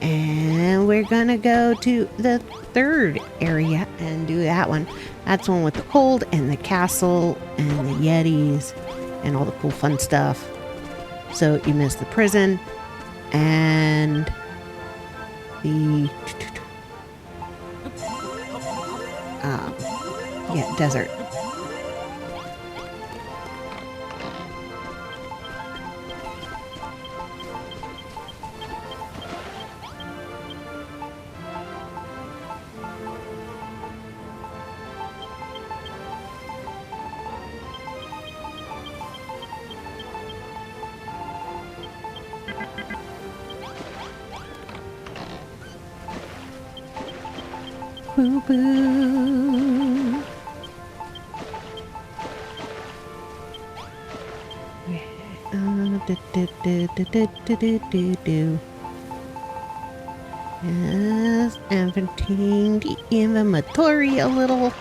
And we're gonna go to the third area and do that one. That's the one with the cold and the castle and the yetis and all the cool fun stuff. So you missed the prison and the yeah, desert. Boo boo. Yes, emptying the inventory a little.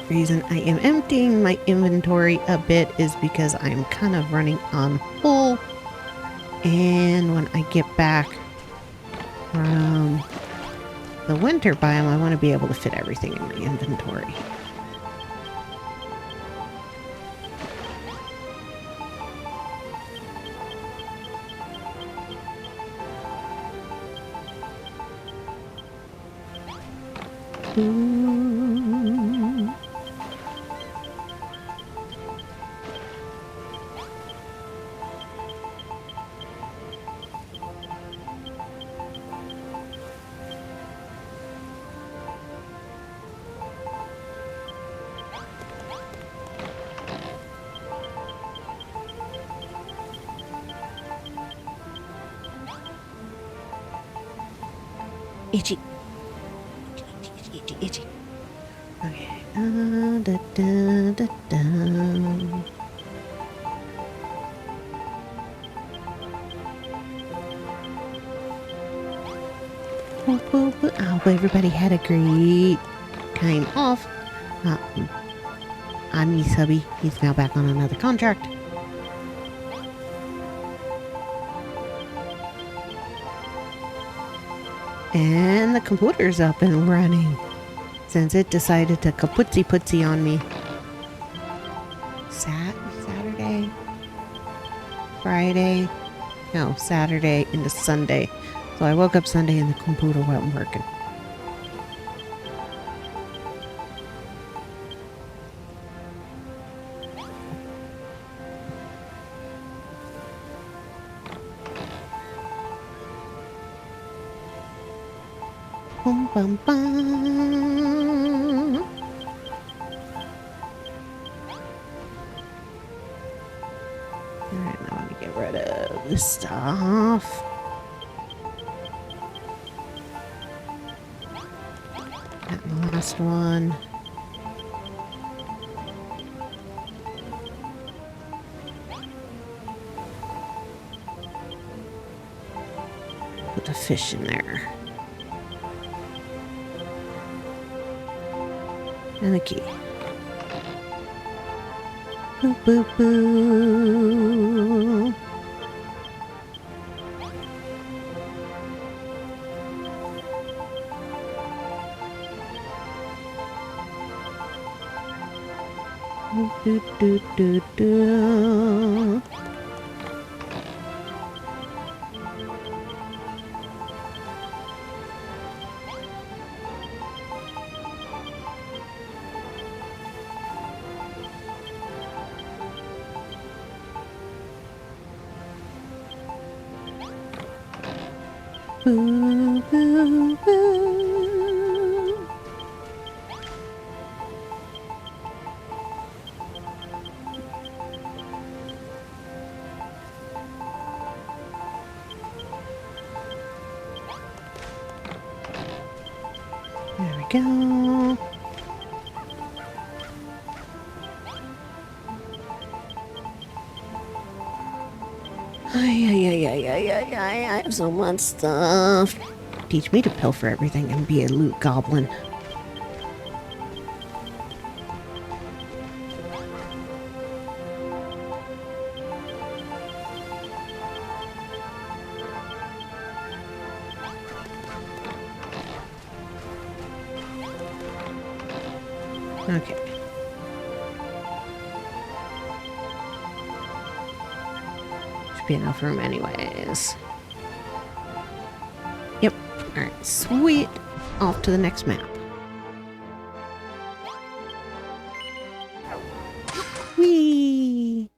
Reason I am emptying my inventory a bit is because I'm kind of running on full, and when I get back from the winter biome I want to be able to fit everything in my inventory. Ooh. Itchy. Itchy. Okay. Da, da, da, da. I hope everybody had a great time off. I'm mooshibee. He's now back on another contract. And the computer's up and running since it decided to kaputzi-putzi on me. Saturday? Friday? No, Saturday into Sunday. So I woke up Sunday and the computer wasn't working. Bum, bum, bum. Alright, now let me get rid of this stuff. That last one. Put the fish in there. And the key. Boo boo boo. Do do do do. Boo, boo, boo. go. I have so much stuff. Teach me to pilfer everything and be a loot goblin. Okay. Should be enough room anyways. Yep. Alright, sweet. Off to the next map. Whee!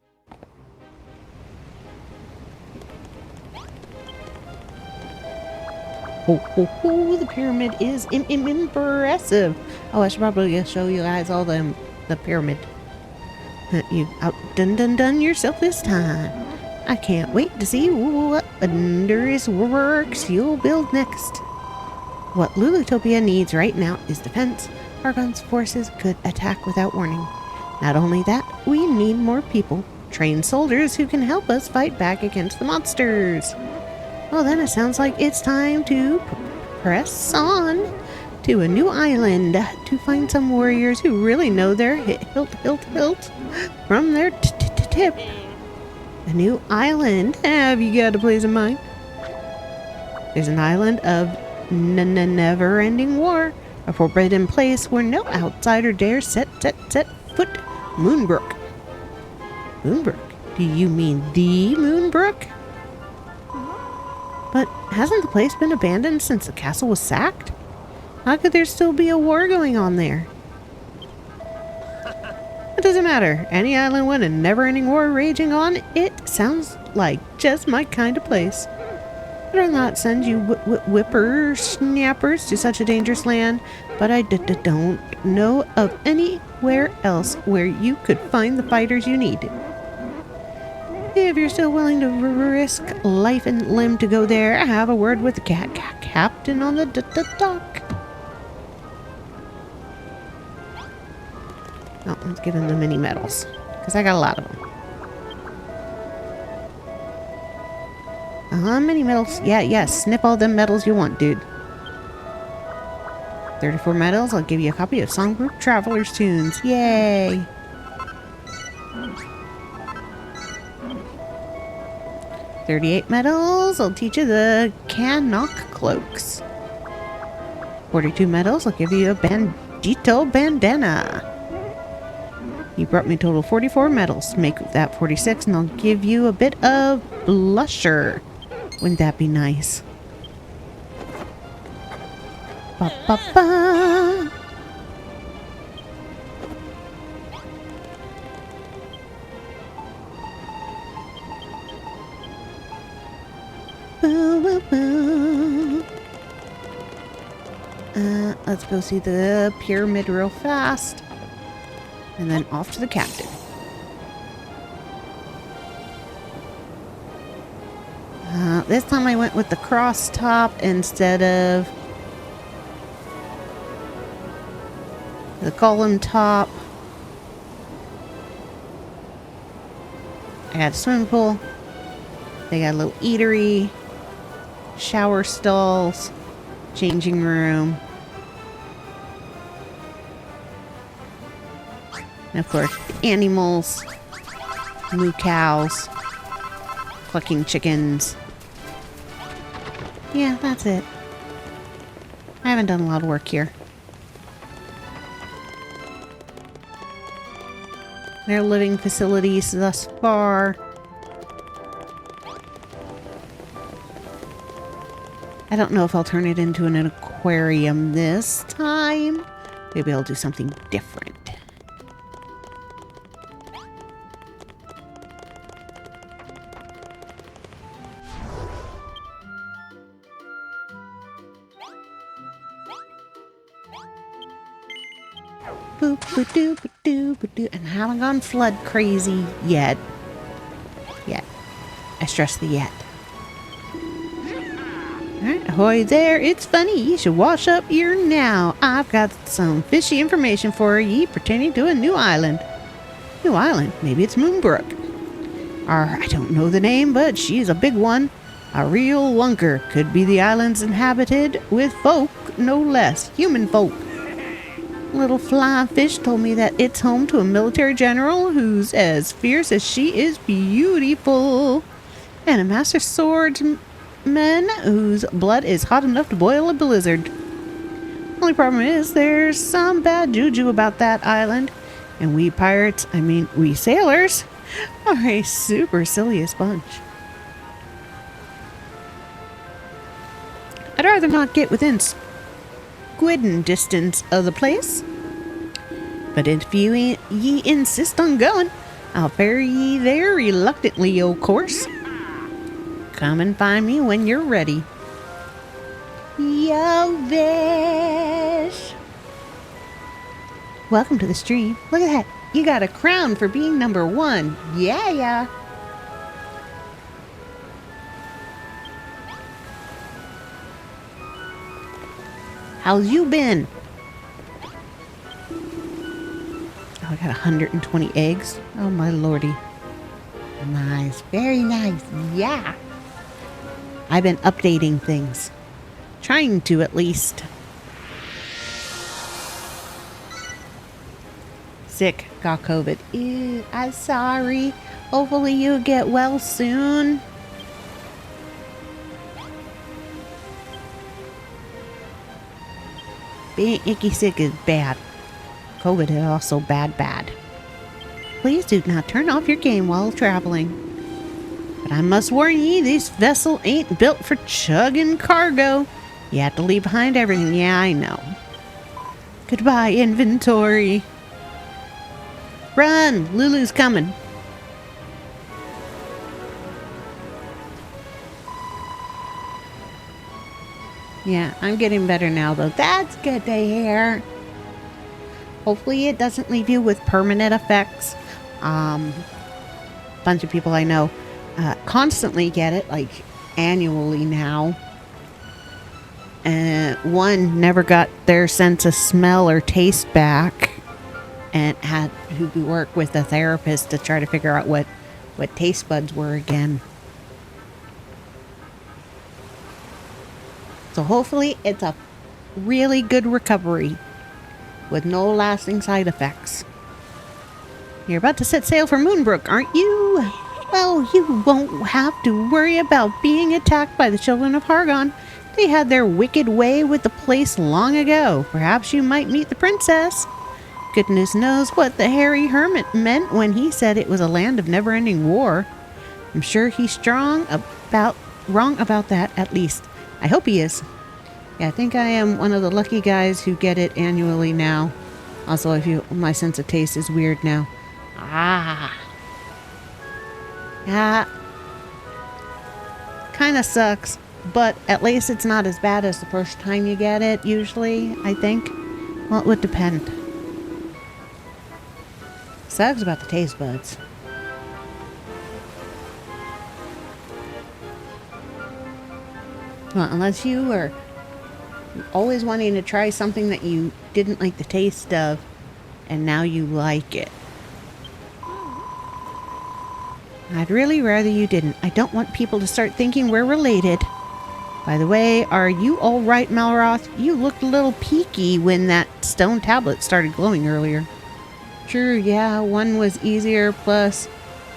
Oh, the pyramid is impressive. Oh, I should probably show you guys all the pyramid. You outdone yourself this time. I can't wait to see what wondrous works you'll build next. What Lulutopia needs right now is defense. Argon's forces could attack without warning. Not only that, we need more people, trained soldiers who can help us fight back against the monsters. Well, then it sounds like it's time to press on to a new island to find some warriors who really know their hilt from their tip. A new island. Have you got a place in mind? There's an island of never-ending war, a forbidden place where no outsider dares set foot. Moonbrook. Moonbrook? Do you mean the Moonbrook? But hasn't the place been abandoned since the castle was sacked? How could there still be a war going on there? It doesn't matter. Any island with a never-ending war raging on it sounds like just my kind of place. Better not send you whippersnappers to such a dangerous land, but I don't know of anywhere else where you could find the fighters you need. If you're still willing to risk life and limb to go there, have a word with the captain on the dock. Oh, let's give him the mini medals, because I got a lot of them. Mini medals. Yeah, snip all them medals you want, dude. 34 medals, I'll give you a copy of Songbrook Traveler's Tunes. Yay! 38 medals, I'll teach you the Canuck Cloaks. 42 medals, I'll give you a Bandito Bandana. You brought me a total of 44 medals. Make that 46 and I'll give you a bit of blusher. Wouldn't that be nice? Ba ba ba. Let's go see the pyramid real fast. And then off to the captain. This time I went with the cross top instead of the column top. I got a swimming pool. They got a little eatery, shower stalls, changing room. And of course, the animals, moo cows, clucking chickens. Yeah, that's it. I haven't done a lot of work here. Their living facilities thus far. I don't know if I'll turn it into an aquarium this time. Maybe I'll do something different. Boop, ba-doo, ba-doo, ba-doo. And I haven't gone flood crazy yet. Yet. I stress the yet. Alright, ahoy there, it's funny, you should wash up here now. I've got some fishy information for ye pertaining to a new island. New island? Maybe it's Moonbrook. Or, I don't know the name, but she's a big one. A real wonker. Could be the island's inhabited with folk, no less. Human folk. Little flying fish told me that it's home to a military general who's as fierce as she is beautiful. And a master swordsman whose blood is hot enough to boil a blizzard. Only problem is there's some bad juju about that island. And we pirates, we sailors, are a super silliest bunch. I'd rather not get within squidding distance of the place. But if ye insist on going, I'll ferry ye there reluctantly, of course. Come and find me when you're ready. Ylvie! Welcome to the stream. Look at that. You got a crown for being number 1. Yeah. How's you been? Oh, I got 120 eggs. Oh, my lordy. Nice. Very nice. Yeah. I've been updating things. Trying to, at least. Sick. Got COVID. Ew, I'm sorry. Hopefully you get well soon. Being icky sick is bad. COVID is also bad. Please do not turn off your game while traveling. But I must warn ye, this vessel ain't built for chugging cargo. You have to leave behind everything. Yeah, I know. Goodbye, inventory. Run! Lulu's coming. Yeah, I'm getting better now, though. That's good to hear. Hopefully it doesn't leave you with permanent effects. Bunch of people I know constantly get it, like annually now. And one never got their sense of smell or taste back and had to work with a therapist to try to figure out what taste buds were again. So hopefully it's a really good recovery with no lasting side effects. You're about to set sail for Moonbrook, aren't you? Well, you won't have to worry about being attacked by the children of Hargon. They had their wicked way with the place long ago. Perhaps you might meet the princess. Goodness knows what the hairy hermit meant when he said it was a land of never-ending war. I'm sure he's wrong about that, at least. I hope he is. Yeah, I think I am one of the lucky guys who get it annually now. Also, I feel my sense of taste is weird now. Kind of sucks, but at least it's not as bad as the first time you get it, usually, I think. Well, it would depend. Sucks about the taste buds. Well, unless you were always wanting to try something that you didn't like the taste of, and now you like it. I'd really rather you didn't. I don't want people to start thinking we're related. By the way, are you all right, Malroth? You looked a little peaky when that stone tablet started glowing earlier. True, yeah, one was easier, plus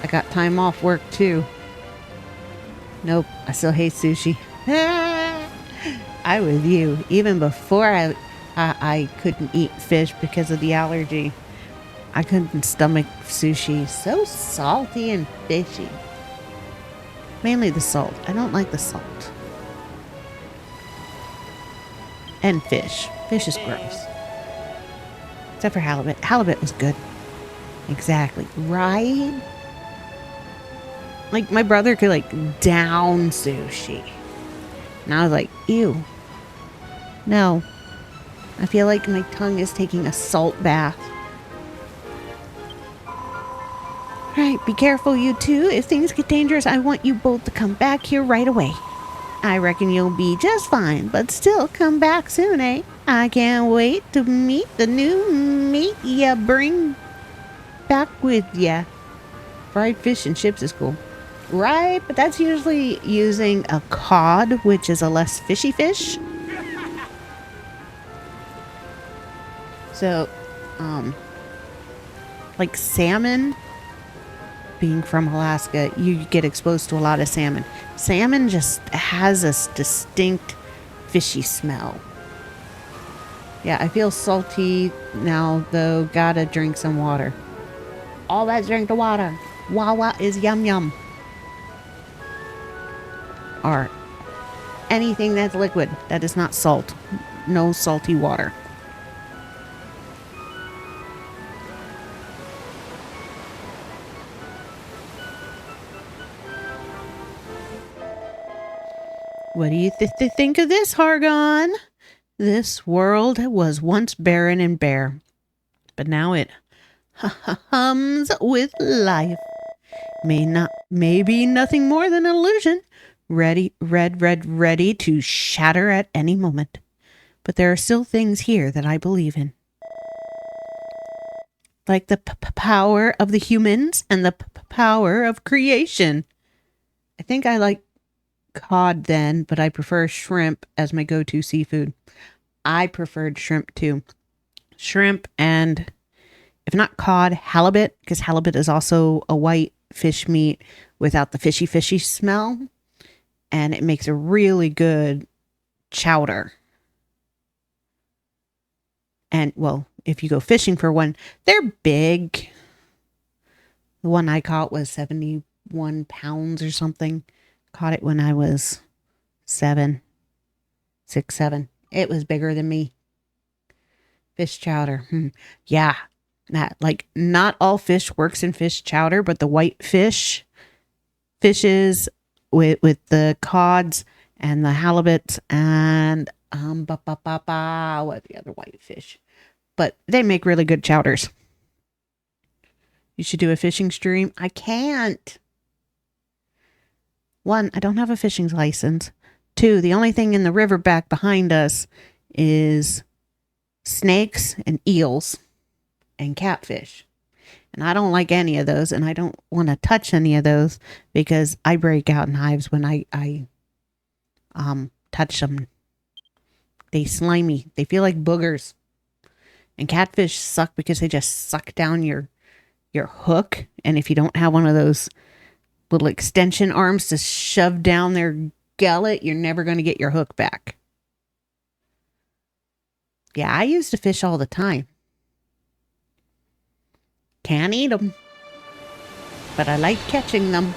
I got time off work too. Nope, I still hate sushi. I with you. Even before I couldn't eat fish because of the allergy. I couldn't stomach sushi. So salty and fishy. Mainly the salt. I don't like the salt. And fish. Fish is gross. Except for halibut. Halibut was good. Exactly. Right? Like, my brother could, like, down sushi. And I was like, ew. No. I feel like my tongue is taking a salt bath. Alright, be careful, you two. If things get dangerous, I want you both to come back here right away. I reckon you'll be just fine, but still come back soon, eh? I can't wait to meet the new meat ya bring back with ya. Fried fish and chips is cool. Right, but that's usually using a cod, which is a less fishy fish. So, like salmon, being from Alaska, you get exposed to a lot of salmon. Salmon just has a distinct fishy smell. Yeah, I feel salty now, though. Gotta drink some water. All that drink the water. Wawa is yum yum. Or anything that's liquid that is not salt. No salty water. What do you think of this, Hargon? This world was once barren and bare, but now it hums with life. Maybe nothing more than an illusion. Ready to shatter at any moment. But there are still things here that I believe in. Like the power of the humans and the power of creation. I think I like cod then, but I prefer shrimp as my go-to seafood. I preferred shrimp too. Shrimp and, if not cod, halibut, because halibut is also a white fish meat without the fishy smell. And it makes a really good chowder. And, well, if you go fishing for one, they're big. The one I caught was 71 pounds or something. Caught it when I was 6, 7. It was bigger than me. Fish chowder. Yeah. Not all fish works in fish chowder, but the white fishes with the cods and the halibuts and what the other white fish. But they make really good chowders. You should do a fishing stream. I can't. 1, I don't have a fishing license. 2, the only thing in the river back behind us is snakes and eels and catfish. And I don't like any of those, and I don't want to touch any of those because I break out in hives when I touch them. They slimy. They feel like boogers. And catfish suck because they just suck down your hook. And if you don't have one of those little extension arms to shove down their gullet, you're never going to get your hook back. Yeah, I used to fish all the time. Can't eat them, but I like catching them.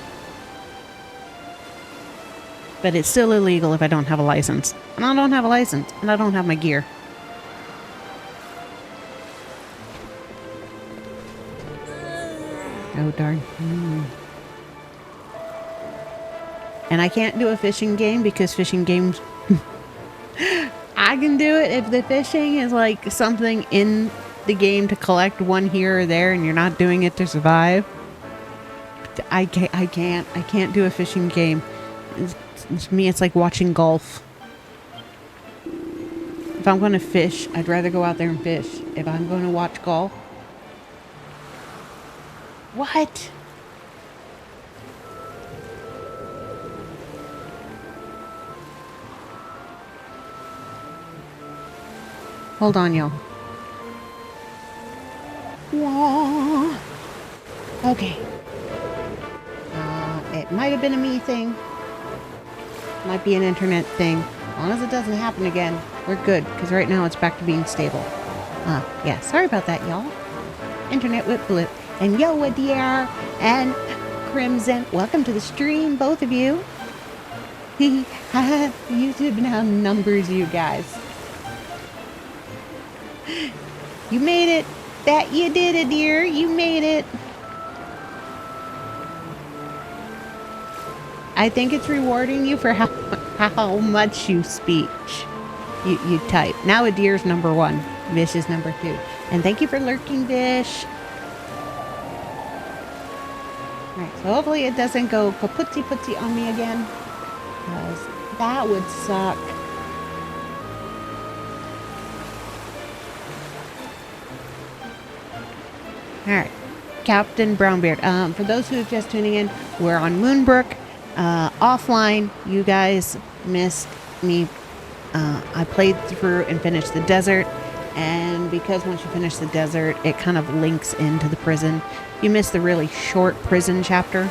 But it's still illegal if I don't have a license. And I don't have a license, and I don't have my gear. Oh, darn. And I can't do a fishing game because fishing games... I can do it if the fishing is like something in the game to collect one here or there and you're not doing it to survive. I can't do a fishing game. To me, it's like watching golf. If I'm going to fish, I'd rather go out there and fish. If I'm going to watch golf... What? Hold on, y'all. Wah. Okay. It might have been a me thing. Might be an internet thing. As long as it doesn't happen again, we're good. Because right now it's back to being stable. Yeah, sorry about that, y'all. Internet whip blip. And yo, Adair and Crimson, welcome to the stream, both of you. YouTube now numbers you guys. You made it. That you did it, dear. You made it. I think it's rewarding you for how much you speech. You type. Now Adir's number 1. Vish is number 2. And thank you for lurking, Vish. Alright, so hopefully it doesn't go kaputzi-putzi on me again. Because That would suck. Alright. Captain Brownbeard. For those who are just tuning in, we're on Moonbrook. Offline, you guys missed me. I played through and finished the desert. And because once you finish the desert, it kind of links into the prison. You missed the really short prison chapter.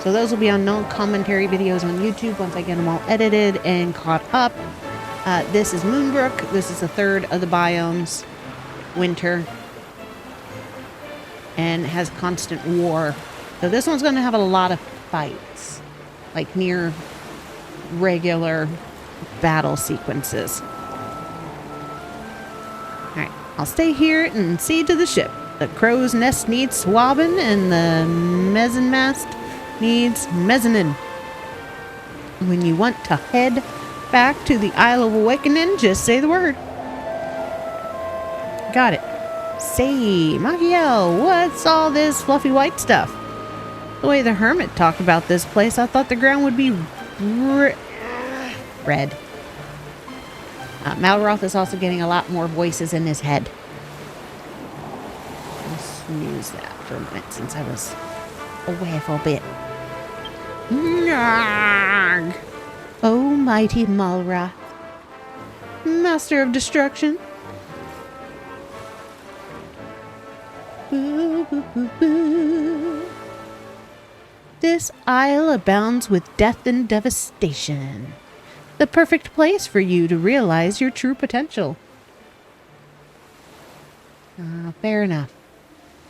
So those will be on non-commentary videos on YouTube once I get them all edited and caught up. This is Moonbrook. This is the third of the biomes. Winter. And has constant war. So this one's going to have a lot of fights. Like near regular battle sequences. Alright, I'll stay here and see to the ship. The crow's nest needs swabbing and the mezzen mast needs mezzanine. When you want to head back to the Isle of Awakening, just say the word. Got it. Say, Machiel, what's all this fluffy white stuff? The way the hermit talked about this place, I thought the ground would be red. Malroth is also getting a lot more voices in his head. I'll snooze that for a minute since I was away for a bit. Narg. Oh, mighty Malroth, master of destruction. Boo, boo, boo, boo. This isle abounds with death and devastation. The perfect place for you to realize your true potential. Fair enough.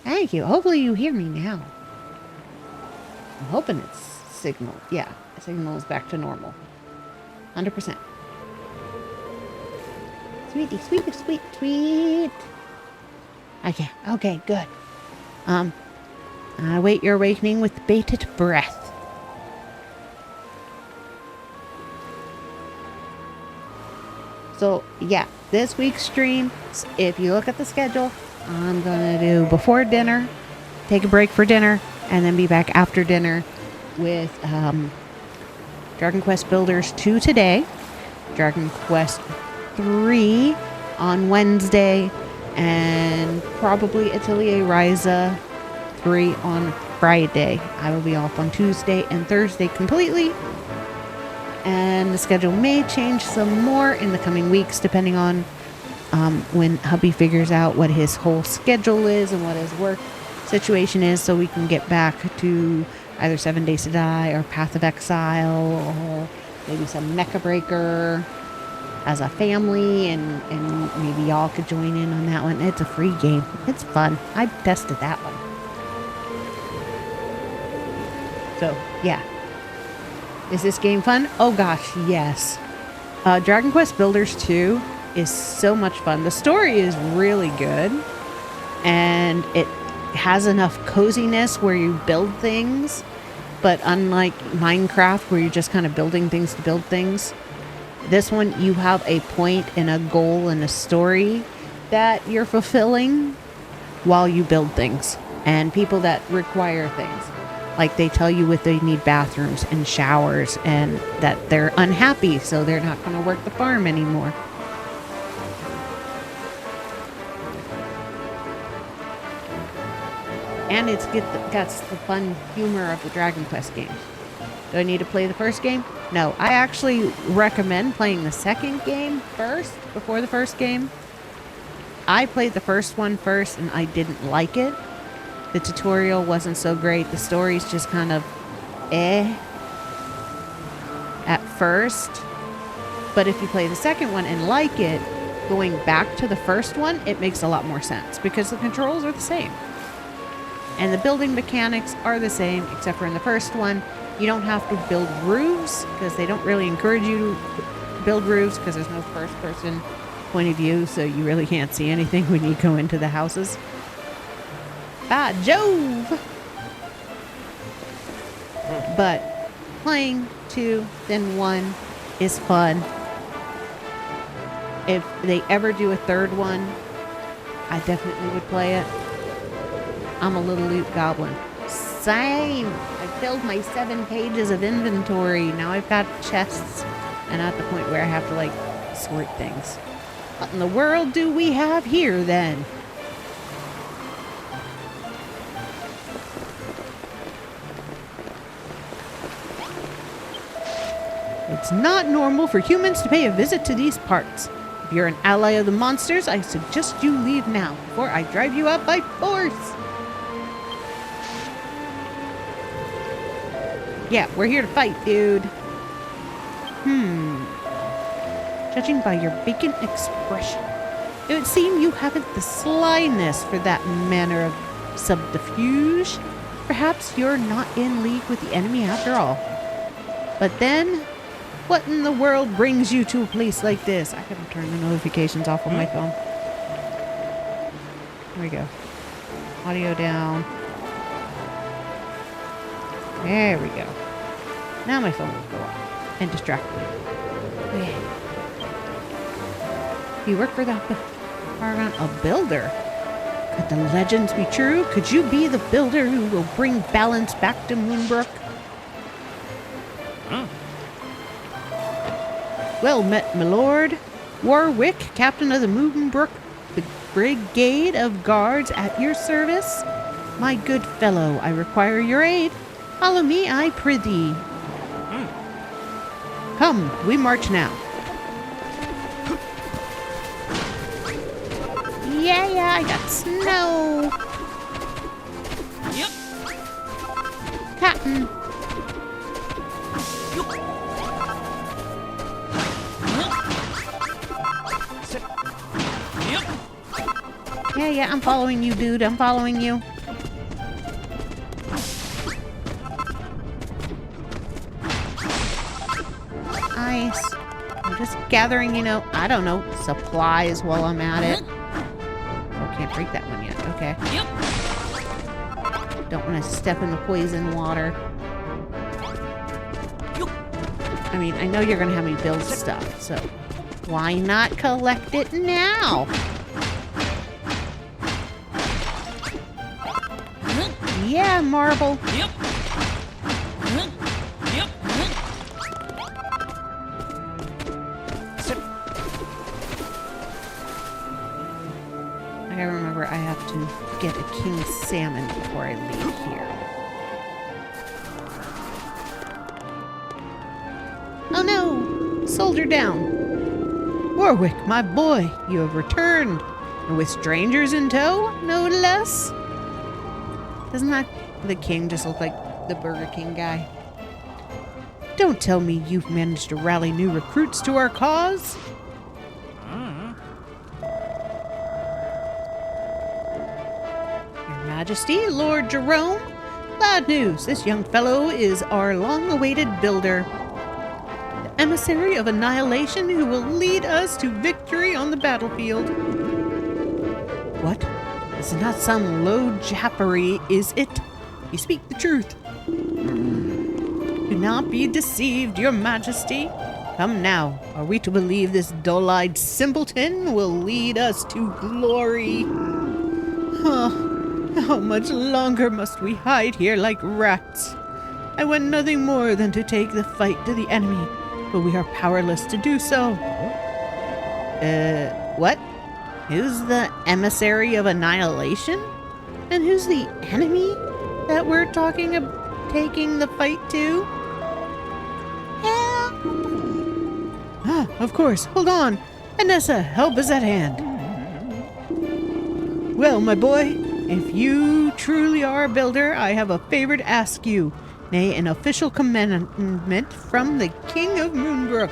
Thank you. Hopefully you hear me now. I'm hoping it's signal. Yeah, signal is back to normal. 100%. Sweetie, sweet, sweet, sweet. Okay, good. I await your awakening with bated breath. So, yeah, this week's stream, if you look at the schedule, I'm going to do before dinner, take a break for dinner, and then be back after dinner with Dragon Quest Builders 2 today, Dragon Quest 3 on Wednesday, and probably Atelier Ryza 3 on Friday. I will be off on Tuesday and Thursday completely. And the schedule may change some more in the coming weeks, depending on when hubby figures out what his whole schedule is and what his work situation is, so we can get back to either 7 Days to Die or Path of Exile or maybe some Mecha Breaker as a family, and maybe y'all could join in on that one. It's a free game. It's fun. I've tested that one. So, yeah. Is this game fun? Oh gosh, yes. Dragon Quest Builders 2 is so much fun. The story is really good, and it has enough coziness where you build things, but unlike Minecraft where you're just kind of building things to build things, this one you have a point and a goal and a story that you're fulfilling while you build things, and people that require things. Like they tell you if they need bathrooms and showers and that they're unhappy, so they're not going to work the farm anymore. And it's got the fun humor of the Dragon Quest games. Do I need to play the first game? No. I actually recommend playing the second game first, before the first game. I played the first one first and I didn't like it. The tutorial wasn't so great. The story's just kind of at first. But if you play the second one and like it, going back to the first one, it makes a lot more sense because the controls are the same. And the building mechanics are the same, except for in the first one, you don't have to build roofs because they don't really encourage you to build roofs because there's no first person point of view, so you really can't see anything when you go into the houses. Ah, Jove! But playing 2, then 1 is fun. If they ever do a third one, I definitely would play it. I'm a little loot goblin. Same! I filled my 7 pages of inventory. Now I've got chests And at the point where I have to, like, sort things. What in the world do we have here, then? It's not normal for humans to pay a visit to these parts. If you're an ally of the monsters, I suggest you leave now before I drive you out by force. Yeah, we're here to fight, dude. Judging by your vacant expression, it would seem you haven't the slyness for that manner of subterfuge. Perhaps you're not in league with the enemy after all. But then, what in the world brings you to a place like this? I gotta turn the notifications off on my phone. Here we go. Audio down. There we go. Now my phone will go off and distract me. Okay. You work for that Paragon, a builder? Could the legends be true? Could you be the builder who will bring balance back to Moonbrook? Well met, my lord. Warwick, captain of the Moonbrook Brigade of Guards, at your service. My good fellow, I require your aid. Follow me, I prithee. Come, we march now. Yeah, I got snow. Yep. Cotton. Yeah, I'm following you, dude. I'm following you. Nice. I'm just gathering, I don't know, supplies while I'm at it. Oh, can't break that one yet. Okay. Yep. Don't want to step in the poison water. I mean, I know you're going to have me build stuff, so why not collect it now? Yeah, marble. Yep. Yep. I gotta remember I have to get a king salmon before I leave here. Oh no! Soldier down. Warwick, my boy, you have returned. And with strangers in tow, no less. Doesn't that the king just look like the Burger King guy? Don't tell me you've managed to rally new recruits to our cause. Your Majesty, Lord Jerome, bad news. This young fellow is our long-awaited builder. The emissary of annihilation who will lead us to victory on the battlefield. What? This is not some low jappery, is it? You speak the truth. Do not be deceived, your majesty. Come now, are we to believe this dull-eyed simpleton will lead us to glory? How much longer must we hide here like rats? I want nothing more than to take the fight to the enemy, but we are powerless to do so. What? Who's the emissary of annihilation? And who's the enemy that we're talking about taking the fight to? Help! Ah, of course. Hold on. Anessa, help is at hand. Well, my boy, if you truly are a builder, I have a favor to ask you. Nay, an official commandment from the King of Moonbrook.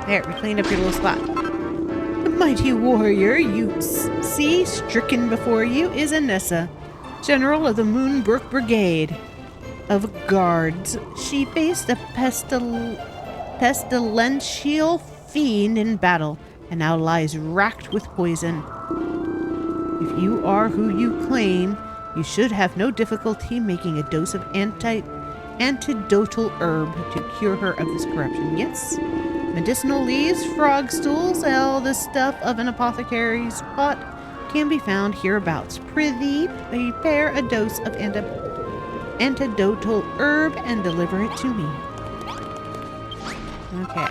There, we cleaned up your little spot. The mighty warrior you see stricken before you is Anessa, general of the Moonbrook Brigade of Guards. She faced a pestilential fiend in battle and now lies racked with poison. If you are who you claim, you should have no difficulty making a dose of antidotal herb to cure her of this corruption. Yes? Medicinal leaves, frog stools, all the stuff of an apothecary's pot can be found hereabouts. Prithee, prepare a dose of antidotal herb and deliver it to me. Okay.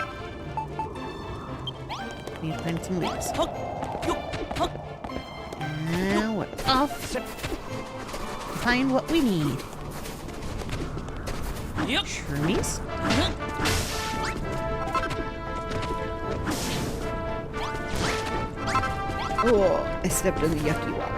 Need to find some leaves. And we're off to find what we need. Yep. Shroomies. Oh, I stepped in the yucky water.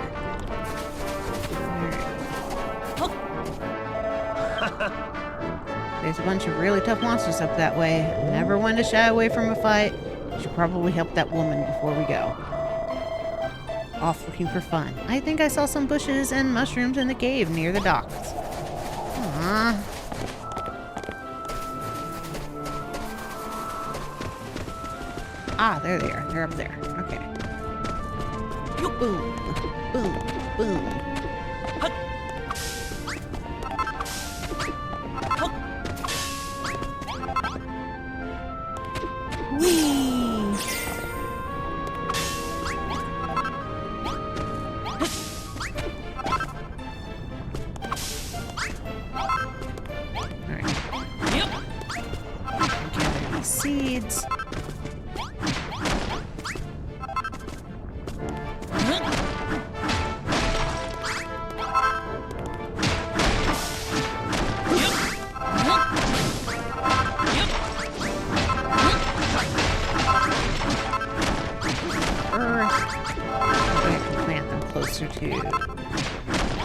There's a bunch of really tough monsters up that way. Never one to shy away from a fight. Should probably help that woman before we go. Off looking for fun. I think I saw some bushes and mushrooms in the cave near the docks. Aww. Ah, there they are. They're up there. Okay. Boom, boom, boom. Whee! Alright. Yep. Gather these seeds. To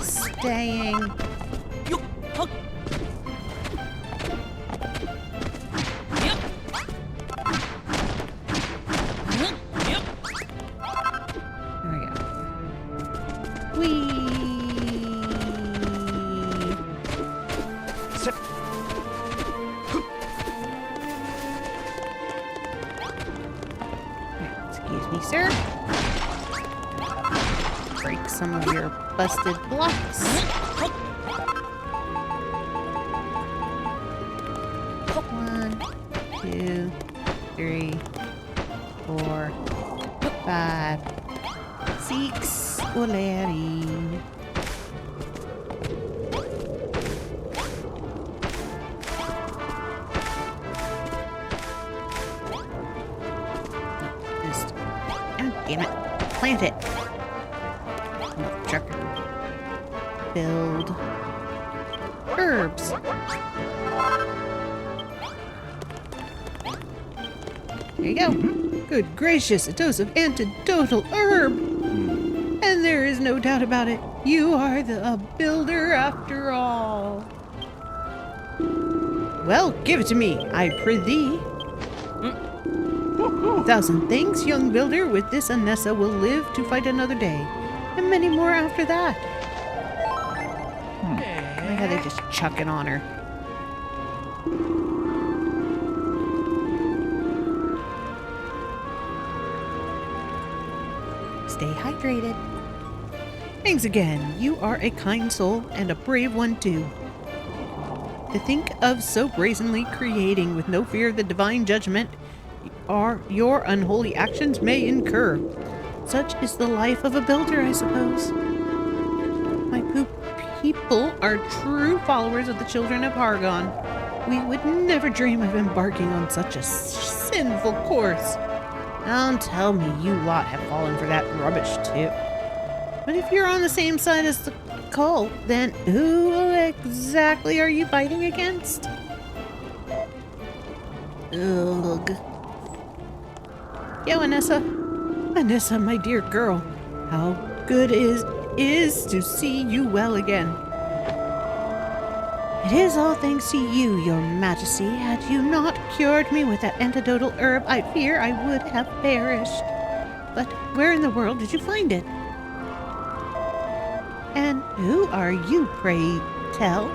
staying. Yep. Yep. There we go. Whee! Excuse me, sir. Break some of your busted blocks. 1, 2, 3, 4, 5, 6. Oleri. Just, oh, damn it. Plant it. Trucker. Build herbs. There you go. Good gracious, a dose of antidotal herb. And there is no doubt about it. You are a builder after all. Well, give it to me, I prithee. 1,000 thanks, young builder. With this, Anessa will live to fight another day. And many more after that. Why are they just chucking on her? Stay hydrated. Thanks again. You are a kind soul and a brave one too. To think of so brazenly creating with no fear of the divine judgment your unholy actions may incur. Such is the life of a builder, I suppose. My people are true followers of the children of Hargon. We would never dream of embarking on such a sinful course. Don't tell me you lot have fallen for that rubbish too. But if you're on the same side as the cult, then who exactly are you fighting against? Ugh. Yo, Anessa. Anessa, my dear girl, how good it is to see you well again. It is all thanks to you, your majesty. Had you not cured me with that antidotal herb, I fear I would have perished. But where in the world did you find it? And who are you, pray tell?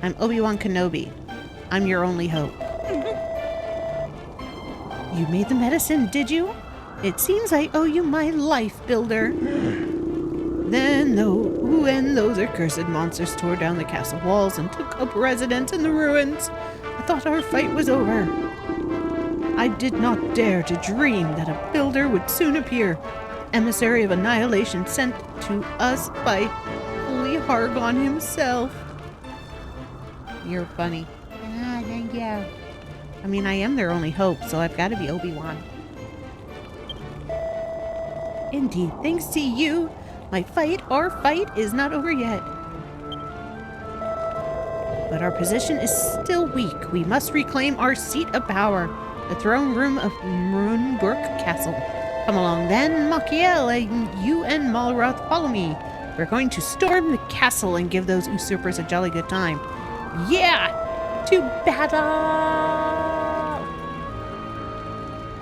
I'm Obi-Wan Kenobi. I'm your only hope. You made the medicine, did you? It seems I owe you my life, builder. Then, when those accursed monsters tore down the castle walls and took up residence in the ruins, I thought our fight was over. I did not dare to dream that a builder would soon appear. Emissary of annihilation sent to us by Holy Hargon himself. You're funny. Ah, thank you. I mean, I am their only hope, so I've got to be Obi-Wan. Indeed, thanks to you, our fight is not over yet. But our position is still weak. We must reclaim our seat of power, the throne room of Moonbrook Castle. Come along then, Makiel, and you and Malroth follow me. We're going to storm the castle and give those usurpers a jolly good time. Yeah! To battle!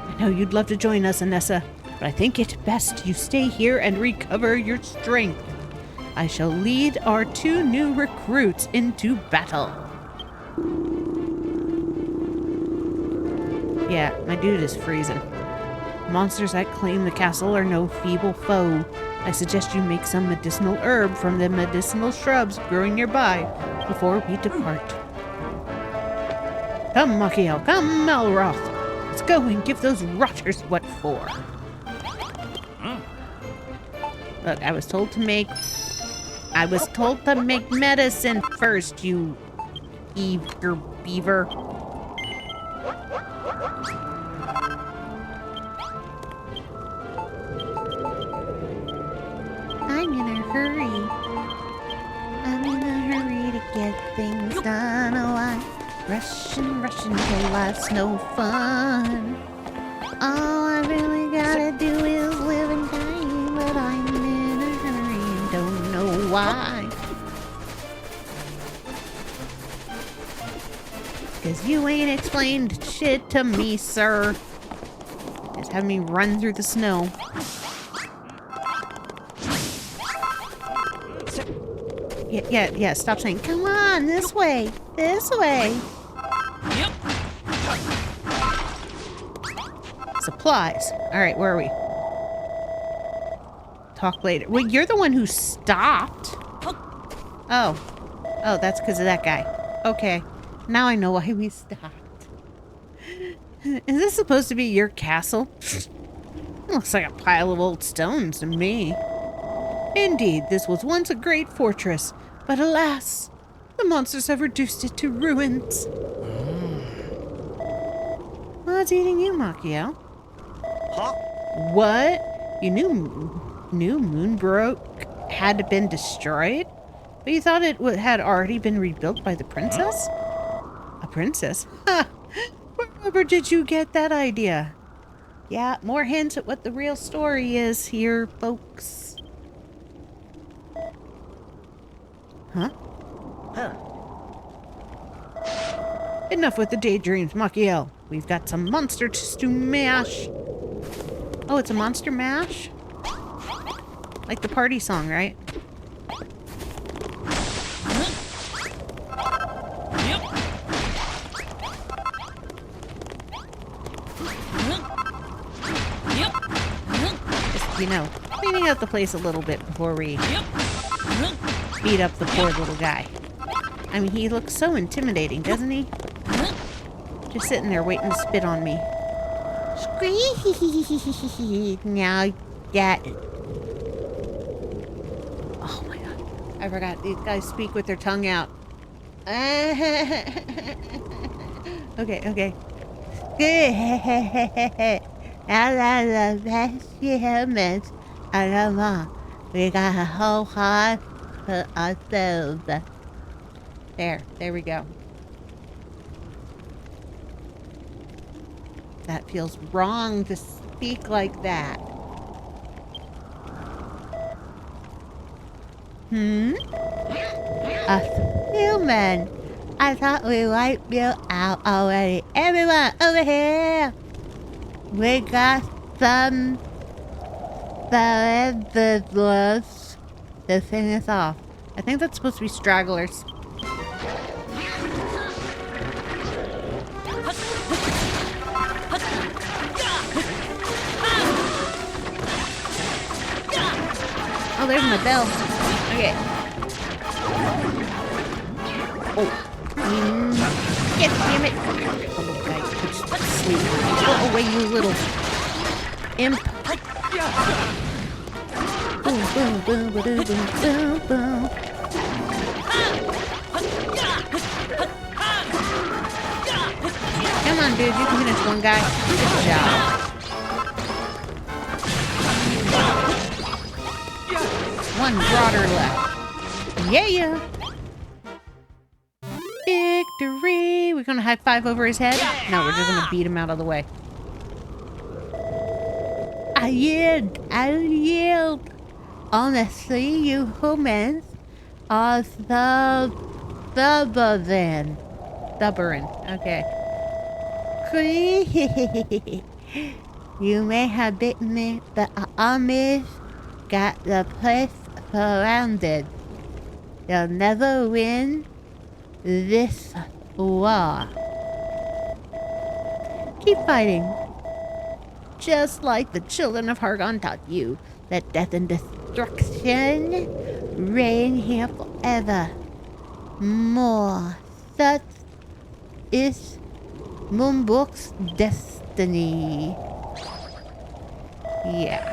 I know you'd love to join us, Anessa, but I think it best you stay here and recover your strength. I shall lead our 2 new recruits into battle. Yeah, my dude is freezing. Monsters that claim the castle are no feeble foe. I suggest you make some medicinal herb from the medicinal shrubs growing nearby before we depart. Come, Makiel, come, Malroth. Let's go and give those rotters what for. Look, I was told to make medicine first, you eager beaver. I'm in a hurry. I'm in a hurry to get things done. Oh, I'm rushing till life's no fun. All I really gotta do is live in time, but I'm in a hurry and don't know why. 'Cause you ain't explained shit to me, sir. Just have me run through the snow. Yeah, stop saying, come on, this way. Yep. Supplies. Alright, where are we? Talk later. Wait, you're the one who stopped. Oh, that's because of that guy. Okay, now I know why we stopped. Is this supposed to be your castle? It looks like a pile of old stones to me. Indeed, this was once a great fortress, but alas, the monsters have reduced it to ruins. What's eating you, Makiel? Huh? What? You knew Moonbrook had been destroyed? But you thought it had already been rebuilt by the princess? A princess? Ha! Wherever did you get that idea? Yeah, more hints at what the real story is here, folks. Huh? Enough with the daydreams, Makiel. We've got some monsters to mash. Oh, it's a monster mash? Like the party song, right? Just, you know, cleaning out the place a little bit before we beat up the poor little guy. I mean, he looks so intimidating, doesn't he? Just sitting there waiting to spit on me. Squeak! Now get it. Oh my god. I forgot. These guys speak with their tongue out. Okay. Now the best humans are the mom. We got a whole heart for ourselves. There we go. That feels wrong to speak like that. A human. I thought we wiped you out already. Everyone over here. We got some Celebridless to finish off. I think that's supposed to be stragglers. Oh, there's my bell. Okay. Oh. Yes, damn it. Oh, guys, asleep. Go away, you little imp. Boom, boom, boom, boom, boom, boom, boom. Come on, dude. You can finish one guy. Good job. One broader left. Yeah. Victory. We're gonna high five over his head. No, we're just gonna beat him out of the way. I yield. Honestly, you humans are stubborn. Okay. You may have beaten me, but our armies got the place surrounded. You'll never win this war. Keep fighting. Just like the children of Hargon taught you, that death and destruction reign here forever. More. Such is Moonbrook's destiny. Yeah.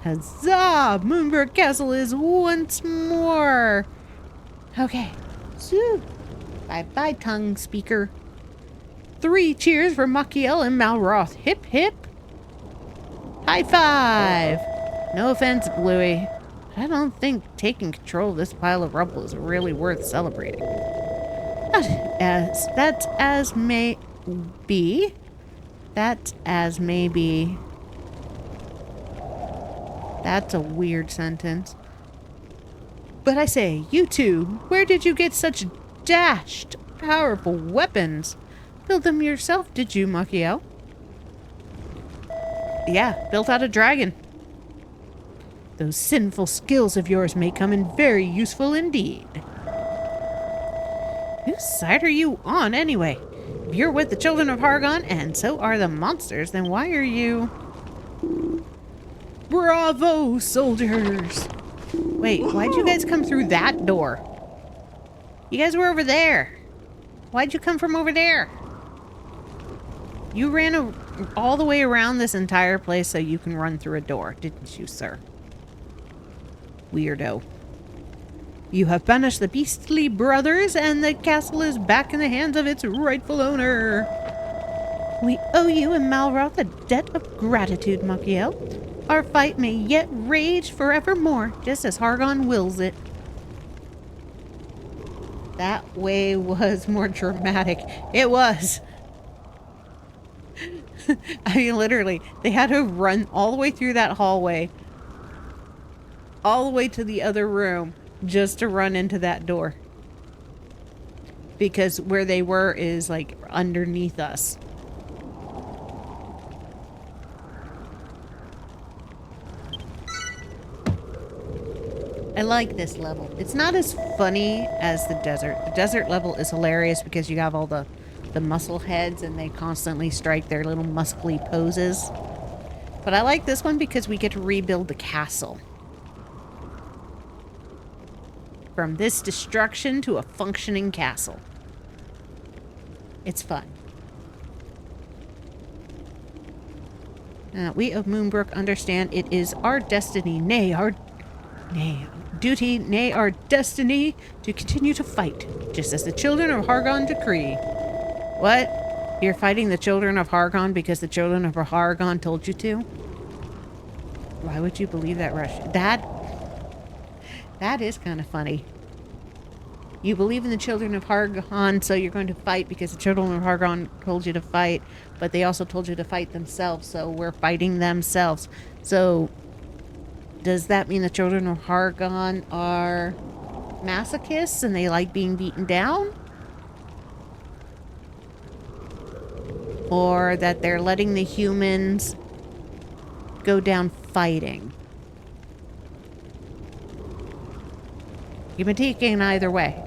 Huzzah! Moonbrook Castle is once more. Okay. So, bye-bye, tongue speaker. 3 cheers for Makiel and Malroth. Hip, hip. High five. No offense, Bluey. I don't think taking control of this pile of rubble is really worth celebrating. That's as may be. That's as may be. That's a weird sentence. But I say, you two, where did you get such dashed, powerful weapons? Build them yourself, did you, Makiel? Yeah, built out a dragon. Those sinful skills of yours may come in very useful indeed. Whose side are you on, anyway? If you're with the children of Hargon, and so are the monsters, then why are you... Bravo, soldiers! Wait, why'd you guys come through that door? You guys were over there. Why'd you come from over there? You ran all the way around this entire place so you can run through a door, didn't you, sir? Weirdo. You have banished the beastly brothers, and the castle is back in the hands of its rightful owner. We owe you and Malroth a debt of gratitude, Makiel. Our fight may yet rage forevermore, just as Hargon wills it. That way was more dramatic. It was. I mean, literally, they had to run all the way through that hallway, all the way to the other room, just to run into that door. Because where they were is, like, underneath us. I like this level. It's not as funny as the desert. The desert level is hilarious because you have all the muscle heads and they constantly strike their little muscly poses. But I like this one because we get to rebuild the castle. From this destruction to a functioning castle. It's fun. We of Moonbrook understand it is our destiny, nay, our destiny to continue to fight, just as the children of Hargon decree. What? You're fighting the children of Hargon because the children of Hargon told you to? Why would you believe that, Rush? That is kind of funny. You believe in the children of Hargon, so you're going to fight because the children of Hargon told you to fight, but they also told you to fight themselves, so we're fighting themselves. So, does that mean the children of Hargon are masochists and they like being beaten down? Or that they're letting the humans go down fighting? You've been taken either way.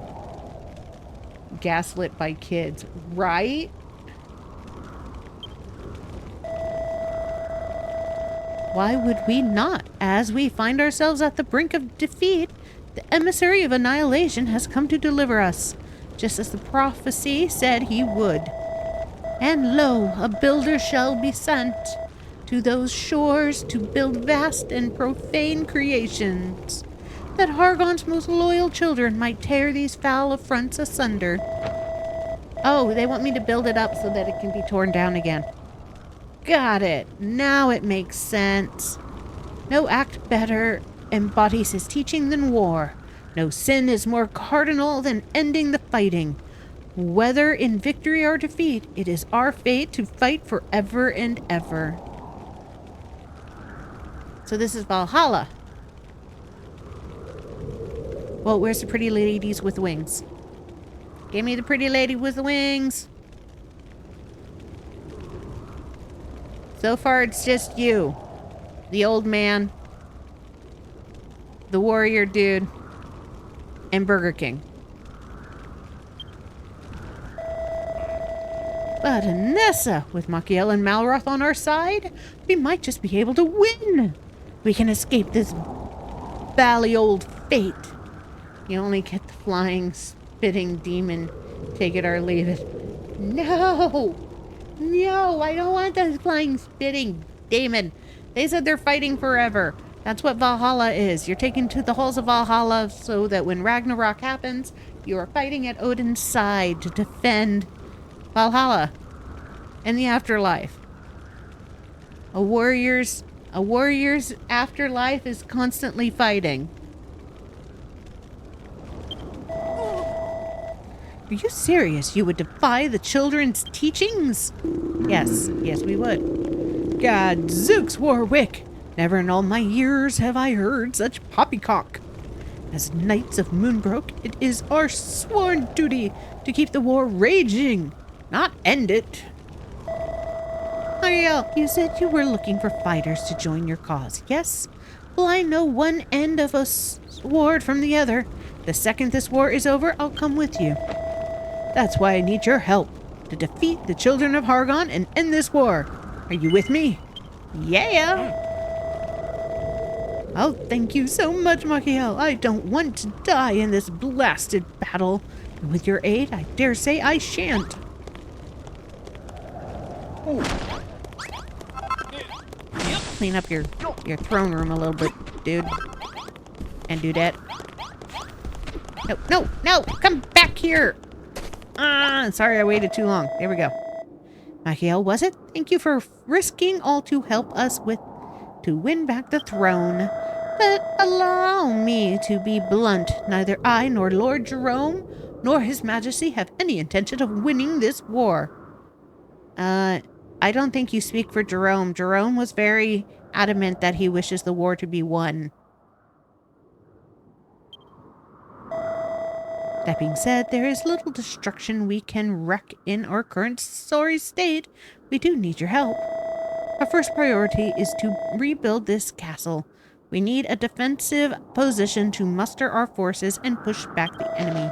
Gaslit by kids, right? Why would we not? As we find ourselves at the brink of defeat, the emissary of annihilation has come to deliver us, just as the prophecy said he would. And lo, a builder shall be sent to those shores to build vast and profane creations, that Hargon's most loyal children might tear these foul affronts asunder. Oh, they want me to build it up so that it can be torn down again. Got it. Now it makes sense. No act better embodies his teaching than war. No sin is more cardinal than ending the fighting. Whether in victory or defeat, it is our fate to fight forever and ever. So this is Valhalla. Well, where's the pretty ladies with wings? Give me the pretty lady with the wings. So far, it's just you. The old man. The warrior dude. And Burger King. But Anessa, with Machiel and Malroth on our side, we might just be able to win. We can escape this bally old fate. You only get the flying, spitting demon. Take it or leave it. No! No, I don't want the flying, spitting demon. They said they're fighting forever. That's what Valhalla is. You're taken to the halls of Valhalla so that when Ragnarok happens, you are fighting at Odin's side to defend Valhalla and the afterlife. A warrior's afterlife is constantly fighting. Are you serious? You would defy the children's teachings? Yes, we would. Gadzooks, Warwick! Never in all my years have I heard such poppycock. As Knights of Moonbrook, it is our sworn duty to keep the war raging, not end it. Ariel, you said you were looking for fighters to join your cause, yes? Well, I know one end of a sword from the other. The second this war is over, I'll come with you. That's why I need your help, to defeat the children of Hargon and end this war. Are you with me? Yeah! Oh, thank you so much, Machiel. I don't want to die in this blasted battle. And with your aid, I dare say I shan't. Clean up your throne room a little bit, dude. And dudette. No! Come back here! Sorry I waited too long. There we go. Machiel, was it? Thank you for risking all to help us to win back the throne. But allow me to be blunt. Neither I nor Lord Jerome nor His Majesty have any intention of winning this war. I don't think you speak for Jerome. Jerome was very adamant that he wishes the war to be won. That being said, there is little destruction we can wreak in our current sorry state. We do need your help. Our first priority is to rebuild this castle. We need a defensive position to muster our forces and push back the enemy.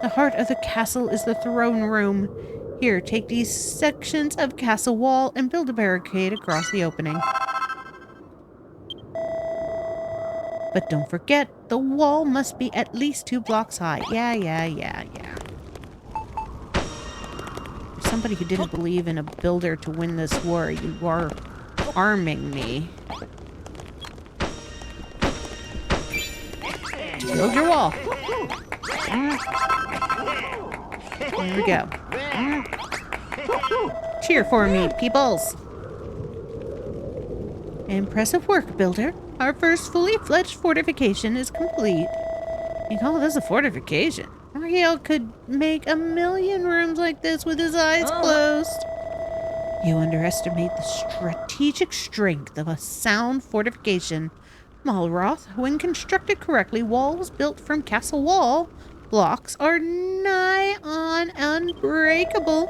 The heart of the castle is the throne room. Here, take these sections of castle wall and build a barricade across the opening. But don't forget, the wall must be at least 2 blocks high. Yeah. If somebody who didn't believe in a builder to win this war, you are arming me. Build your wall. There we go. Cheer for me, peoples. Impressive work, builder. Our first fully fledged fortification is complete. You call this a fortification? Machiel could make 1,000,000 rooms like this with his eyes closed. You underestimate the strategic strength of a sound fortification. Malroth, when constructed correctly, walls built from castle wall blocks are nigh on unbreakable.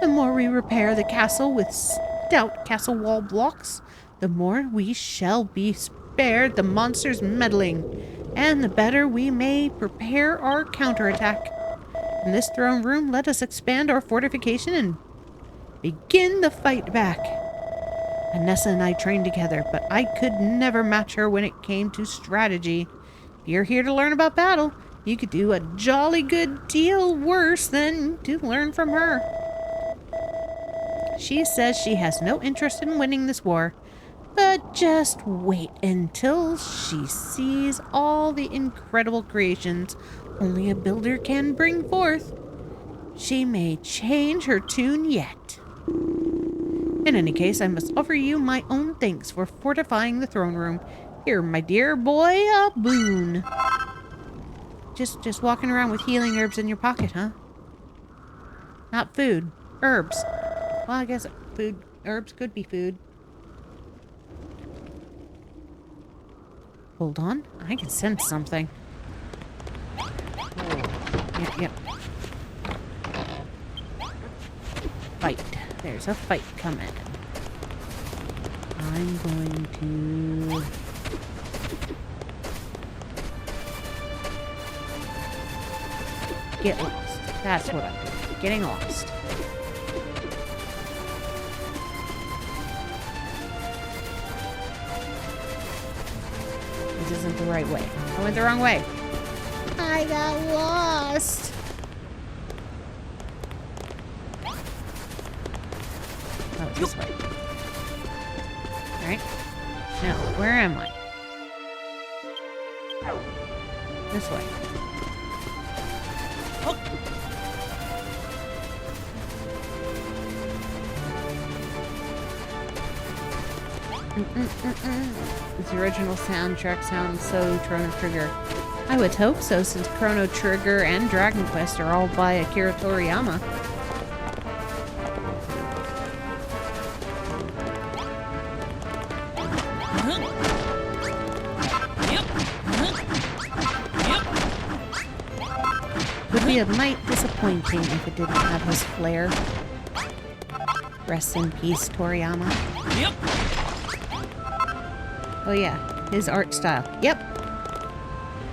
The more we repair the castle with stout castle wall blocks, the more we shall be spared the monsters meddling, and the better we may prepare our counterattack. In this throne room, let us expand our fortification and begin the fight back. Anessa and I trained together, but I could never match her when it came to strategy. If you're here to learn about battle, you could do a jolly good deal worse than to learn from her. She says she has no interest in winning this war, but just wait until she sees all the incredible creations only a builder can bring forth. She may change her tune yet. In any case, I must offer you my own thanks for fortifying the throne room. Here, my dear boy, a boon. Just walking around with healing herbs in your pocket, huh? Not food. Herbs. Well, I guess food. Herbs could be food. Hold on. I can sense something. Yep. Fight. There's a fight coming. I'm going to... get lost. That's what I'm doing. Getting lost. This isn't the right way. I went the wrong way. I got lost. Oh, it's this way. Alright. Now, where am I? This way. Oh. This original soundtrack sounds so Chrono Trigger. I would hope so, since Chrono Trigger and Dragon Quest are all by Akira Toriyama. Would be a mite disappointing if it didn't have his flair. Rest in peace, Toriyama. Yep. Oh yeah, his art style. Yep.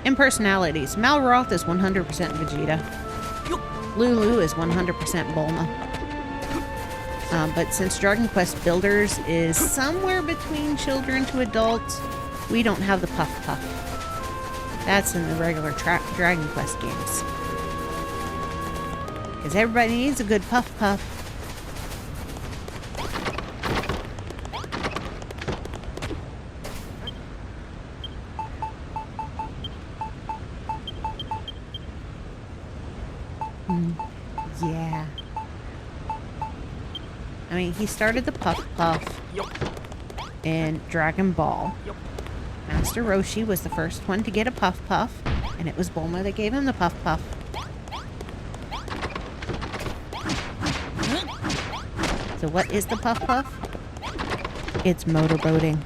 In personalities, Malroth is 100% Vegeta. Lulu is 100% Bulma. But since Dragon Quest Builders is somewhere between children to adults, we don't have the Puff Puff. That's in the regular Dragon Quest games. Because everybody needs a good Puff Puff. Yeah. I mean, he started the Puff Puff in Dragon Ball. Master Roshi was the first one to get a Puff Puff, and it was Bulma that gave him the Puff Puff. So what is the Puff Puff? It's motorboating.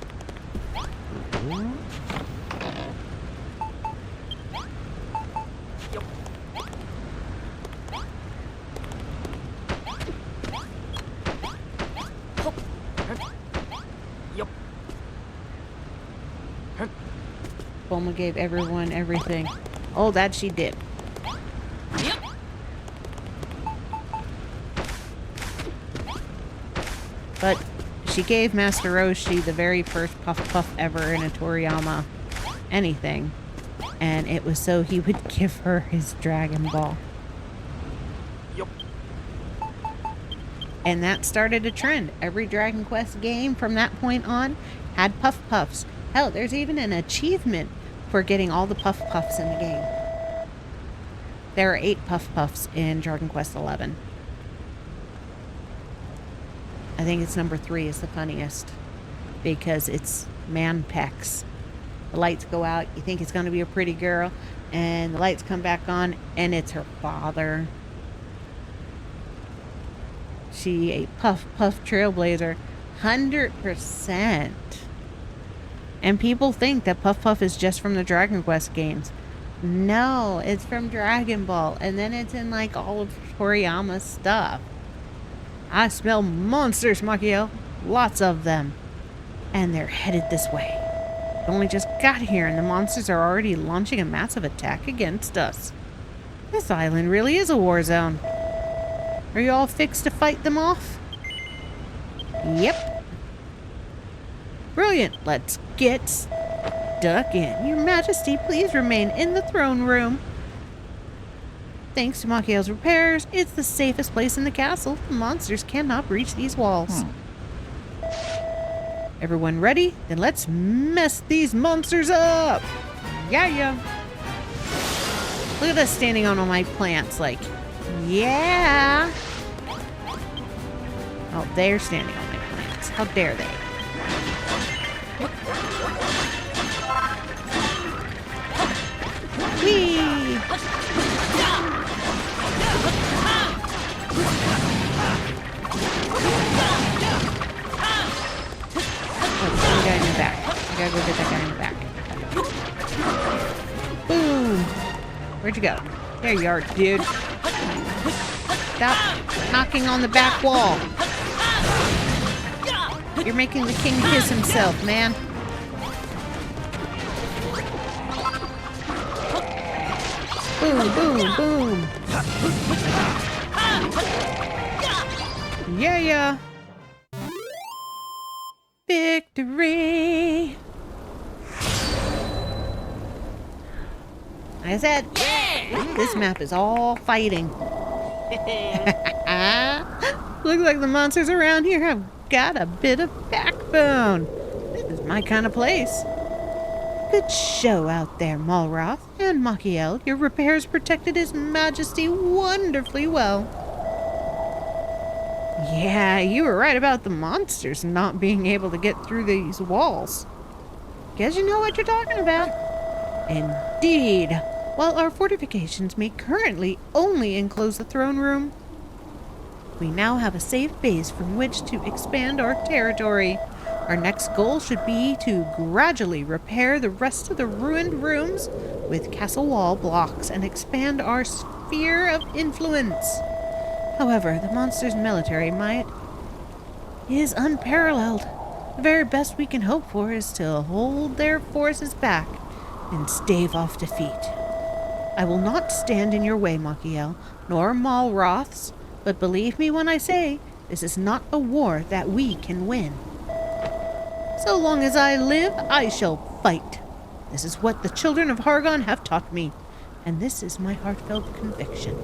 Bulma gave everyone everything. Oh, that she did. Yep. But she gave Master Roshi the very first Puff Puff ever in a Toriyama anything. And it was so he would give her his Dragon Ball. Yep. And that started a trend. Every Dragon Quest game from that point on had Puff Puffs. Hell, there's even an achievement for getting all the Puff Puffs in the game. There are 8 Puff Puffs in Dragon Quest XI. I think it's number 3 is the funniest because it's man pecs. The lights go out, you think it's going to be a pretty girl, and the lights come back on, and it's her father. She a Puff Puff Trailblazer, 100%. And people think that Puff Puff is just from the Dragon Quest games. No, it's from Dragon Ball. And then it's in like all of Toriyama's stuff. I smell monsters, Makio. Lots of them. And they're headed this way. We only just got here and the monsters are already launching a massive attack against us. This island really is a war zone. Are you all fixed to fight them off? Yep. Brilliant. Let's get stuck in. Your Majesty, please remain in the throne room. Thanks to Makiel's repairs, it's the safest place in the castle. The monsters cannot breach these walls. Everyone ready? Then let's mess these monsters up! Yeah. Look at us standing on all my plants, like, yeah! Oh, they're standing on my plants. How dare they? Whee! Oh, the guy in the back. I gotta go get that guy in the back. Boom! Where'd you go? There you are, dude. Stop knocking on the back wall. You're making the king kiss himself, man. Boom, boom, boom. Yeah. Victory. Like I said, this map is all fighting. Looks like the monsters around here have got a bit of backbone. This is my kind of place. Good show out there, Malroth and Makiel. Your repairs protected His Majesty wonderfully well. Yeah, you were right about the monsters not being able to get through these walls. Guess you know what you're talking about. Indeed. While our fortifications may currently only enclose the throne room, we now have a safe base from which to expand our territory. Our next goal should be to gradually repair the rest of the ruined rooms with castle wall blocks and expand our sphere of influence. However, the monster's military might is unparalleled. The very best we can hope for is to hold their forces back and stave off defeat. I will not stand in your way, Makiel, nor Malroth's, but believe me when I say this is not a war that we can win. So long as I live, I shall fight. This is what the children of Hargon have taught me, and this is my heartfelt conviction.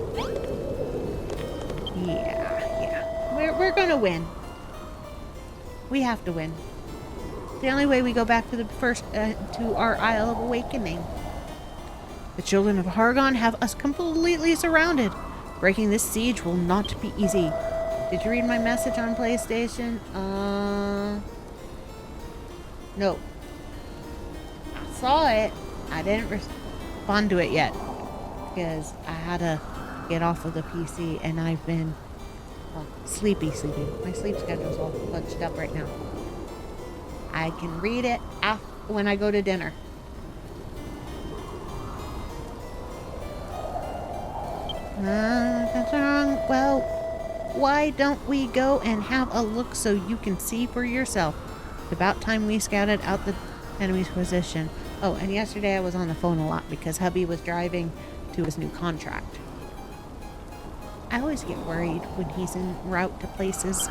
Yeah. We're gonna win. We have to win. The only way we go back to to our Isle of Awakening. The children of Hargon have us completely surrounded. Breaking this siege will not be easy. Did you read my message on PlayStation? No. I saw it. I didn't respond to it yet because I had to get off of the PC and I've been sleepy. My sleep schedule's all bunched up right now. I can read it when I go to dinner. That's wrong. Well, why don't we go and have a look so you can see for yourself? It's about time we scouted out the enemy's position. Oh, and yesterday I was on the phone a lot because hubby was driving to his new contract. I always get worried when he's en route to places.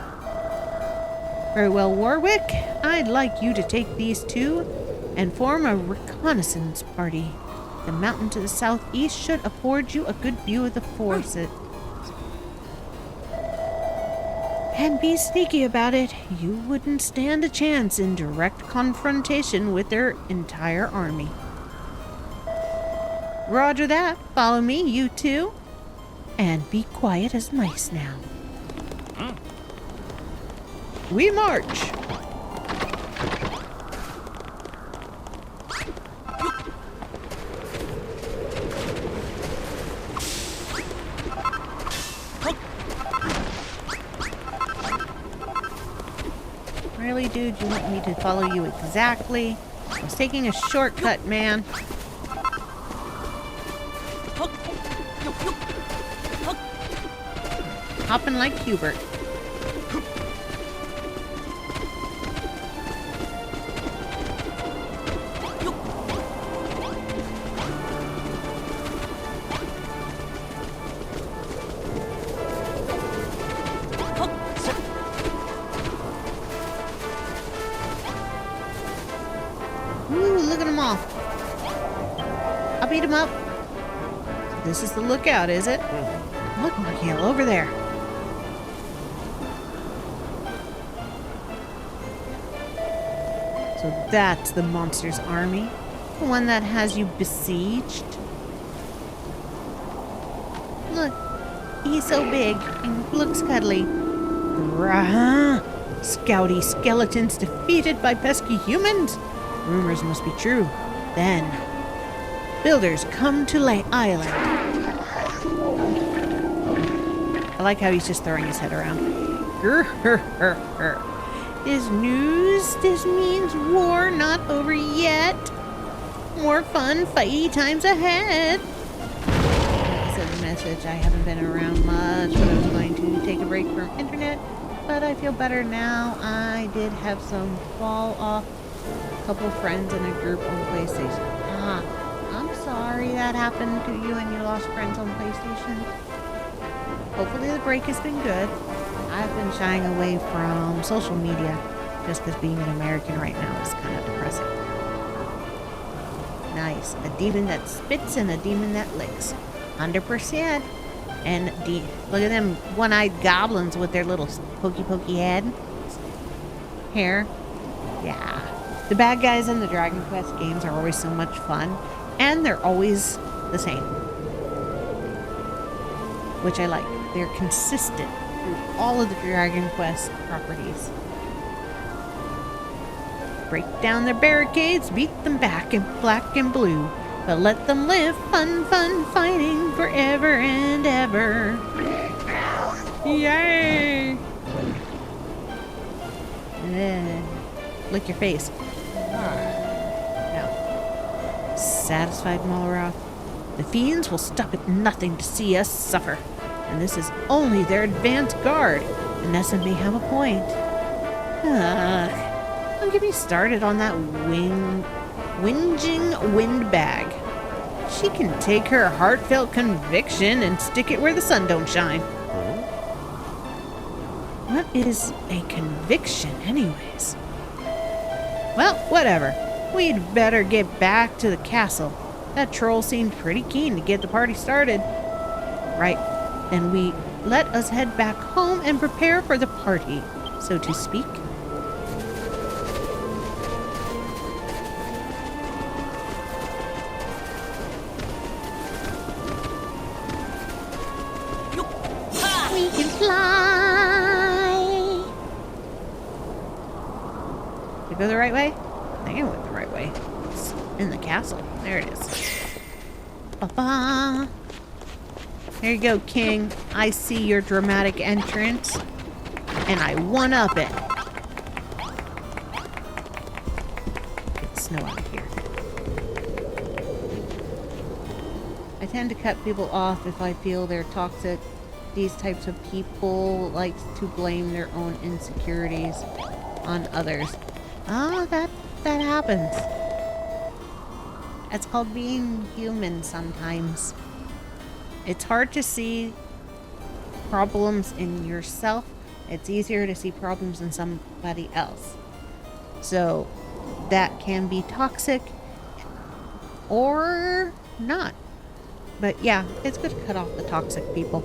Very well, Warwick. I'd like you to take these two and form a reconnaissance party. The mountain to the southeast should afford you a good view of the forces. And be sneaky about it. You wouldn't stand a chance in direct confrontation with their entire army. Roger that. Follow me, you two. And be quiet as mice now. We march! Really, dude? You want me to follow you exactly? I was taking a shortcut, man. Hopping like Hubert. Ooh, look at them all. I'll beat them up. this is the lookout, is it? Look, Mikhail, over there. So that's the monster's army. The one that has you besieged. Look, he's so big and looks cuddly. Rah! Scouty skeletons defeated by pesky humans? Rumors must be true. Then, builders come to Lay Island. I like how he's just throwing his head around. This news, this means war not over yet. More fun, fighty times ahead. I said the message. I haven't been around much, but I was going to take a break from internet. But I feel better now. I did have some fall off. A couple of friends in a group on PlayStation. I'm sorry that happened to you and you lost friends on PlayStation. Hopefully the break has been good. I've been shying away from social media just because being an American right now is kind of depressing. Nice. A demon that spits and a demon that licks. 100%. And look at them one-eyed goblins with their little pokey head. Hair. Yeah. The bad guys in the Dragon Quest games are always so much fun. And they're always the same. Which I like. They're consistent through all of the Dragon Quest properties. Break down their barricades, beat them back in black and blue. But let them live fun fighting forever and ever. Yay! Lick your face. No. Satisfied, Malroth? The fiends will stop at nothing to see us suffer. And this is only their advance guard. Vanessa may have a point. Don't get me started on that whinging windbag. She can take her heartfelt conviction and stick it where the sun don't shine. What is a conviction, anyways? Well, whatever. We'd better get back to the castle. That troll seemed pretty keen to get the party started. Right, then let us head back home and prepare for the party, so to speak. We can fly! Did I go the right way? I think I went the right way. It's in the castle. There it is. Ba-ba! There you go, King. I see your dramatic entrance, and I one-up it. Get snow out of here. I tend to cut people off if I feel they're toxic. These types of people like to blame their own insecurities on others. Oh, that happens. It's called being human sometimes. It's hard to see problems in yourself. It's easier to see problems in somebody else. So that can be toxic or not. But yeah, it's good to cut off the toxic people.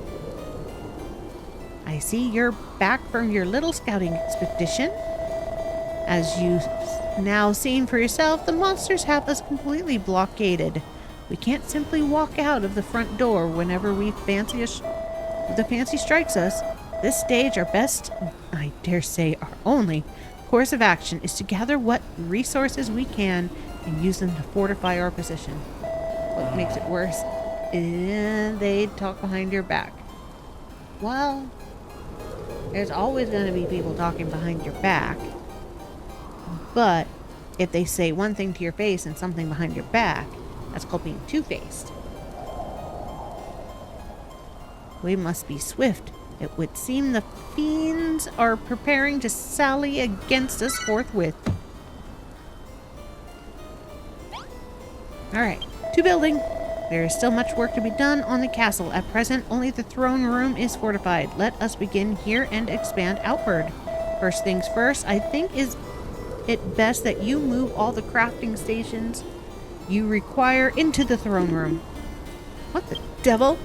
I see you're back from your little scouting expedition. As you've now seen for yourself, the monsters have us completely blockaded. We can't simply walk out of the front door whenever the fancy strikes us. This stage, our best, I dare say our only, course of action is to gather what resources we can and use them to fortify our position. What makes it worse is they talk behind your back. Well, there's always going to be people talking behind your back. But if they say one thing to your face and something behind your back, that's called being two-faced. We must be swift. It would seem the fiends are preparing to sally against us forthwith. Alright, to building. There is still much work to be done on the castle. At present, only the throne room is fortified. Let us begin here and expand outward. First things first, I think is it best that you move all the crafting stations you require into the throne room. What the devil?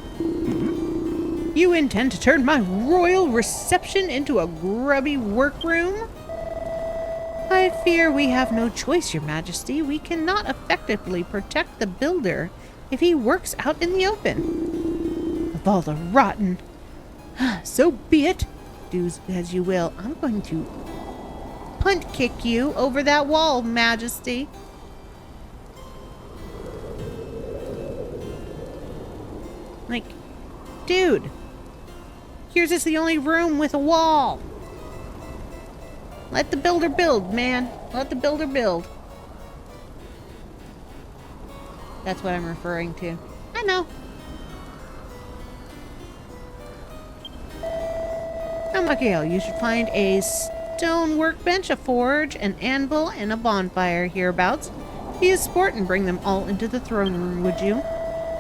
You intend to turn my royal reception into a grubby workroom? I fear we have no choice, Your Majesty. We cannot effectively protect the builder if he works out in the open. Of all the rotten... So be it. Do as you will. I'm going to punt kick you over that wall, Majesty. Like, dude. Yours is the only room with a wall. Let the builder build, man. Let the builder build. That's what I'm referring to. I know. Now, Mikhail, you should find a stone workbench, a forge, an anvil, and a bonfire hereabouts. Be a sport and bring them all into the throne room, would you?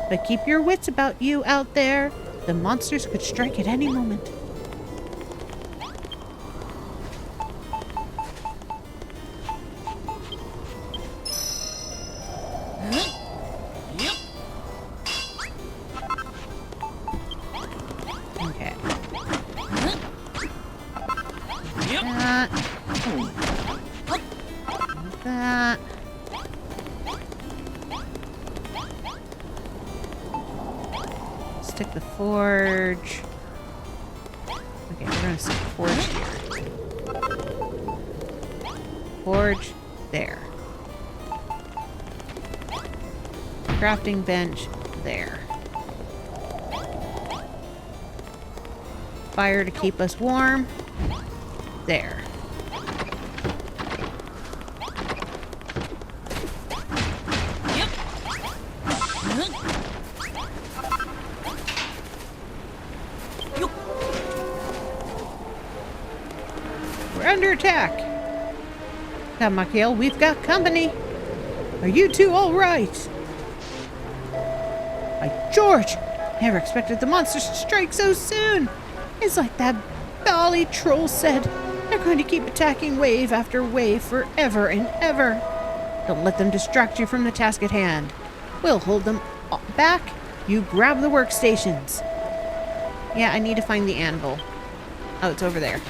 But keep your wits about you out there. The monsters could strike at any moment. Okay. That. Stick the forge. Okay, we're gonna stick the forge here. Forge there. Crafting bench there. Fire to keep us warm. There. We're under attack. Now, Mikhail, we've got company. Are you two all right? By George! Never expected the monsters to strike so soon. It's like that bally troll said. They're going to keep attacking wave after wave forever and ever. Don't let them distract you from the task at hand. We'll hold them back. You grab the workstations. Yeah, I need to find the anvil. Oh, it's over there.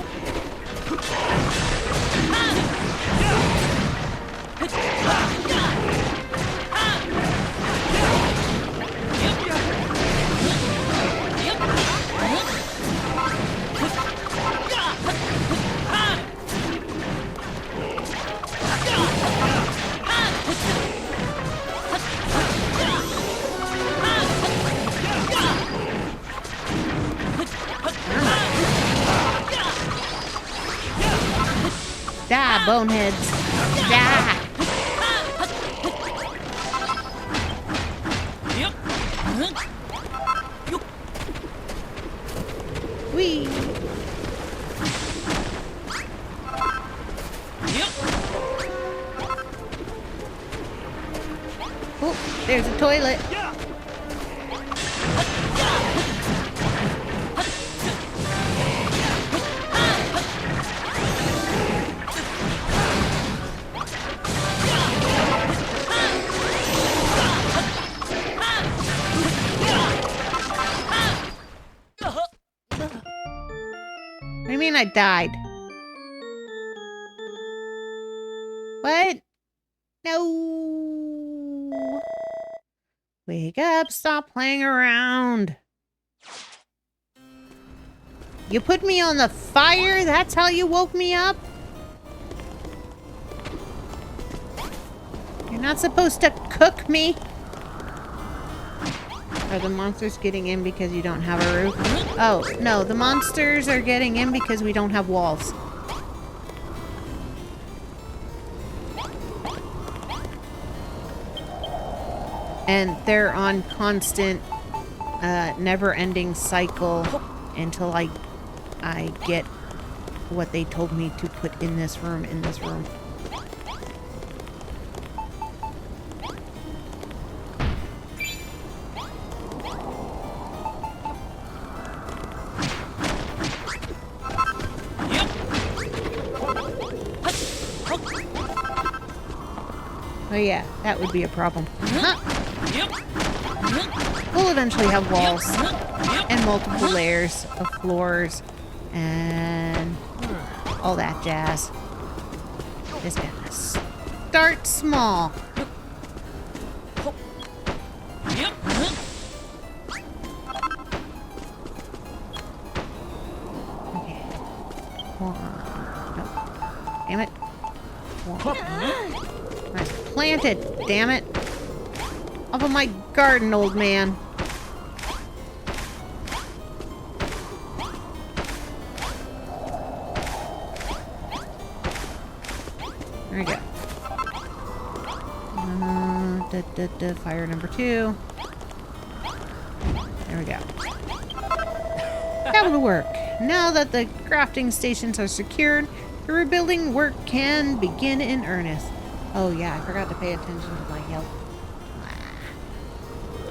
Die, boneheads. Die. Whee. Oh, there's a toilet. What do you mean I died? What? No. Wake up, stop playing around. You put me on the fire? That's how you woke me up? You're not supposed to cook me. Are the monsters getting in because you don't have a roof? Oh, no, the monsters are getting in because we don't have walls. And they're on constant, never-ending cycle until I get what they told me to put in this room, Oh yeah, that would be a problem. Huh? We'll eventually have walls and multiple layers of floors and all that jazz. Just gonna start small. Okay. No. Damn it. I planted, damn it. Off of my garden, old man. There we go. Fire number 2. There we go. That will work. Now that the crafting stations are secured, the rebuilding work can begin in earnest. Oh yeah, I forgot to pay attention to my health.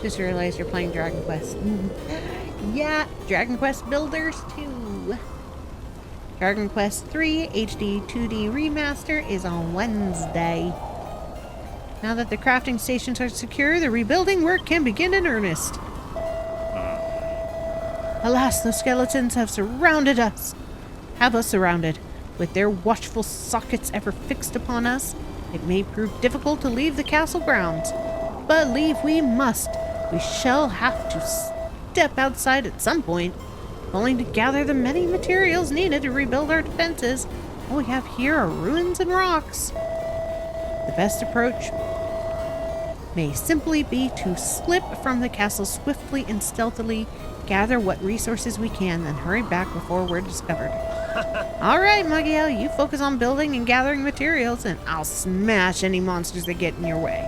Just realized you're playing Dragon Quest. Yeah, Dragon Quest Builders 2. Dragon Quest 3 HD 2D Remaster is on Wednesday. Now that the crafting stations are secure, the rebuilding work can begin in earnest. Alas, those skeletons have us surrounded. With their watchful sockets ever fixed upon us, it may prove difficult to leave the castle grounds. But leave we must. We shall have to step outside at some point, only to gather the many materials needed to rebuild our defenses. All we have here are ruins and rocks. The best approach may simply be to slip from the castle swiftly and stealthily, gather what resources we can, then hurry back before we're discovered. Alright, Muggy, you focus on building and gathering materials, and I'll smash any monsters that get in your way.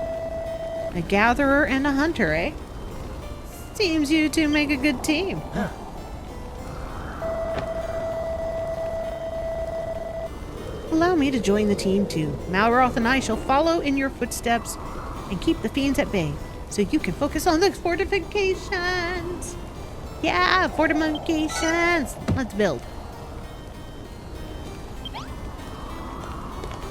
A gatherer and a hunter, eh? Seems you two make a good team. Allow me to join the team too. Malroth and I shall follow in your footsteps and keep the fiends at bay, so you can focus on the fortifications. Yeah, fortifications. Let's build.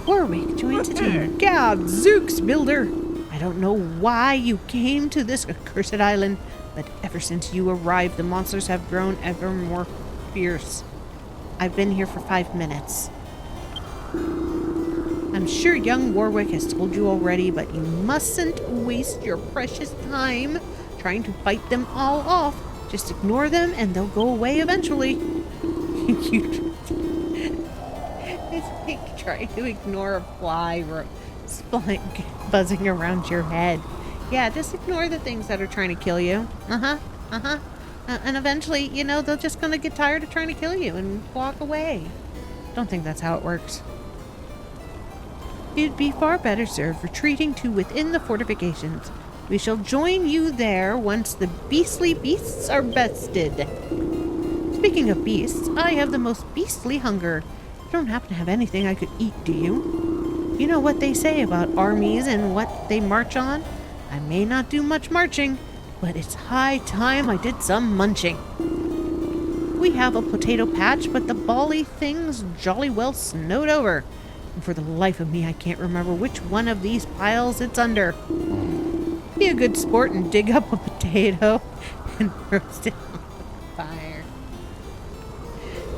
Warwick joins the team. Gadzooks, builder. I don't know why you came to this accursed island, but ever since you arrived, the monsters have grown ever more fierce. I've been here for 5 minutes. I'm sure young Warwick has told you already, but you mustn't waste your precious time trying to fight them all off. Just ignore them and they'll go away eventually. It's like trying to ignore a fly buzzing around your head. Yeah, just ignore the things that are trying to kill you. And eventually, you know, they're just gonna get tired of trying to kill you and walk away. Don't think that's how it works. You'd be far better served retreating to within the fortifications. We shall join you there once the beastly beasts are bested. Speaking of beasts, I have the most beastly hunger. You don't happen to have anything I could eat, do you? You know what they say about armies and what they march on? I may not do much marching, but it's high time I did some munching. We have a potato patch, but the bally thing's jolly well snowed over. And for the life of me, I can't remember which one of these piles it's under. Be a good sport and dig up a potato and roast it on the fire.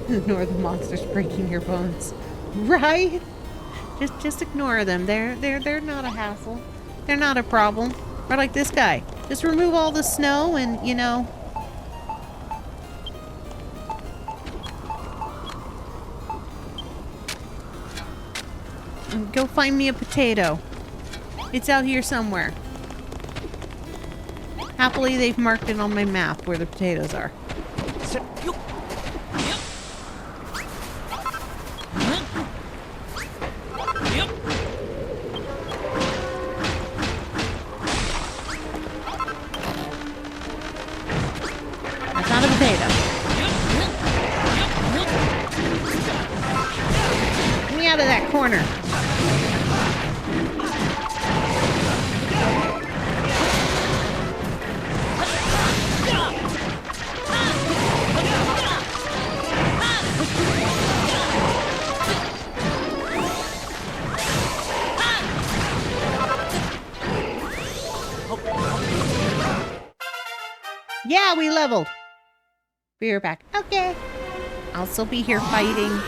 Ignore the monsters breaking your bones. Right? Just ignore them. They're not a hassle. They're not a problem. Or like this guy. Just remove all the snow and, you know... Go find me a potato. It's out here somewhere. Happily, they've marked it on my map where the potatoes are. That's not a potato. Get me out of that corner. Yeah, we leveled. Be right back. Okay. I'll still be here fighting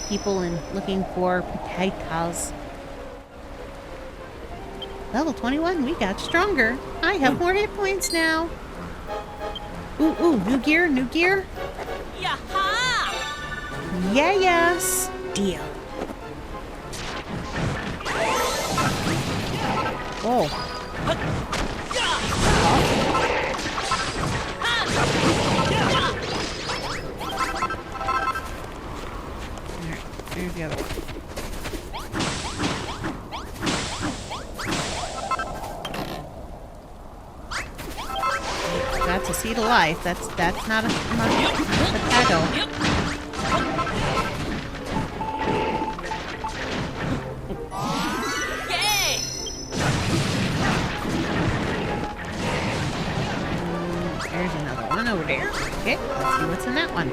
people and looking for potatoes. Level 21, we got stronger. I have more hit points now. Ooh, ooh, new gear, new gear. Yaha! Yeah, yes. Deal. Oh. Alright, there's the other one. That's a seed of life. That's not a potato. Yay! There's another one over there. Okay, let's see what's in that one.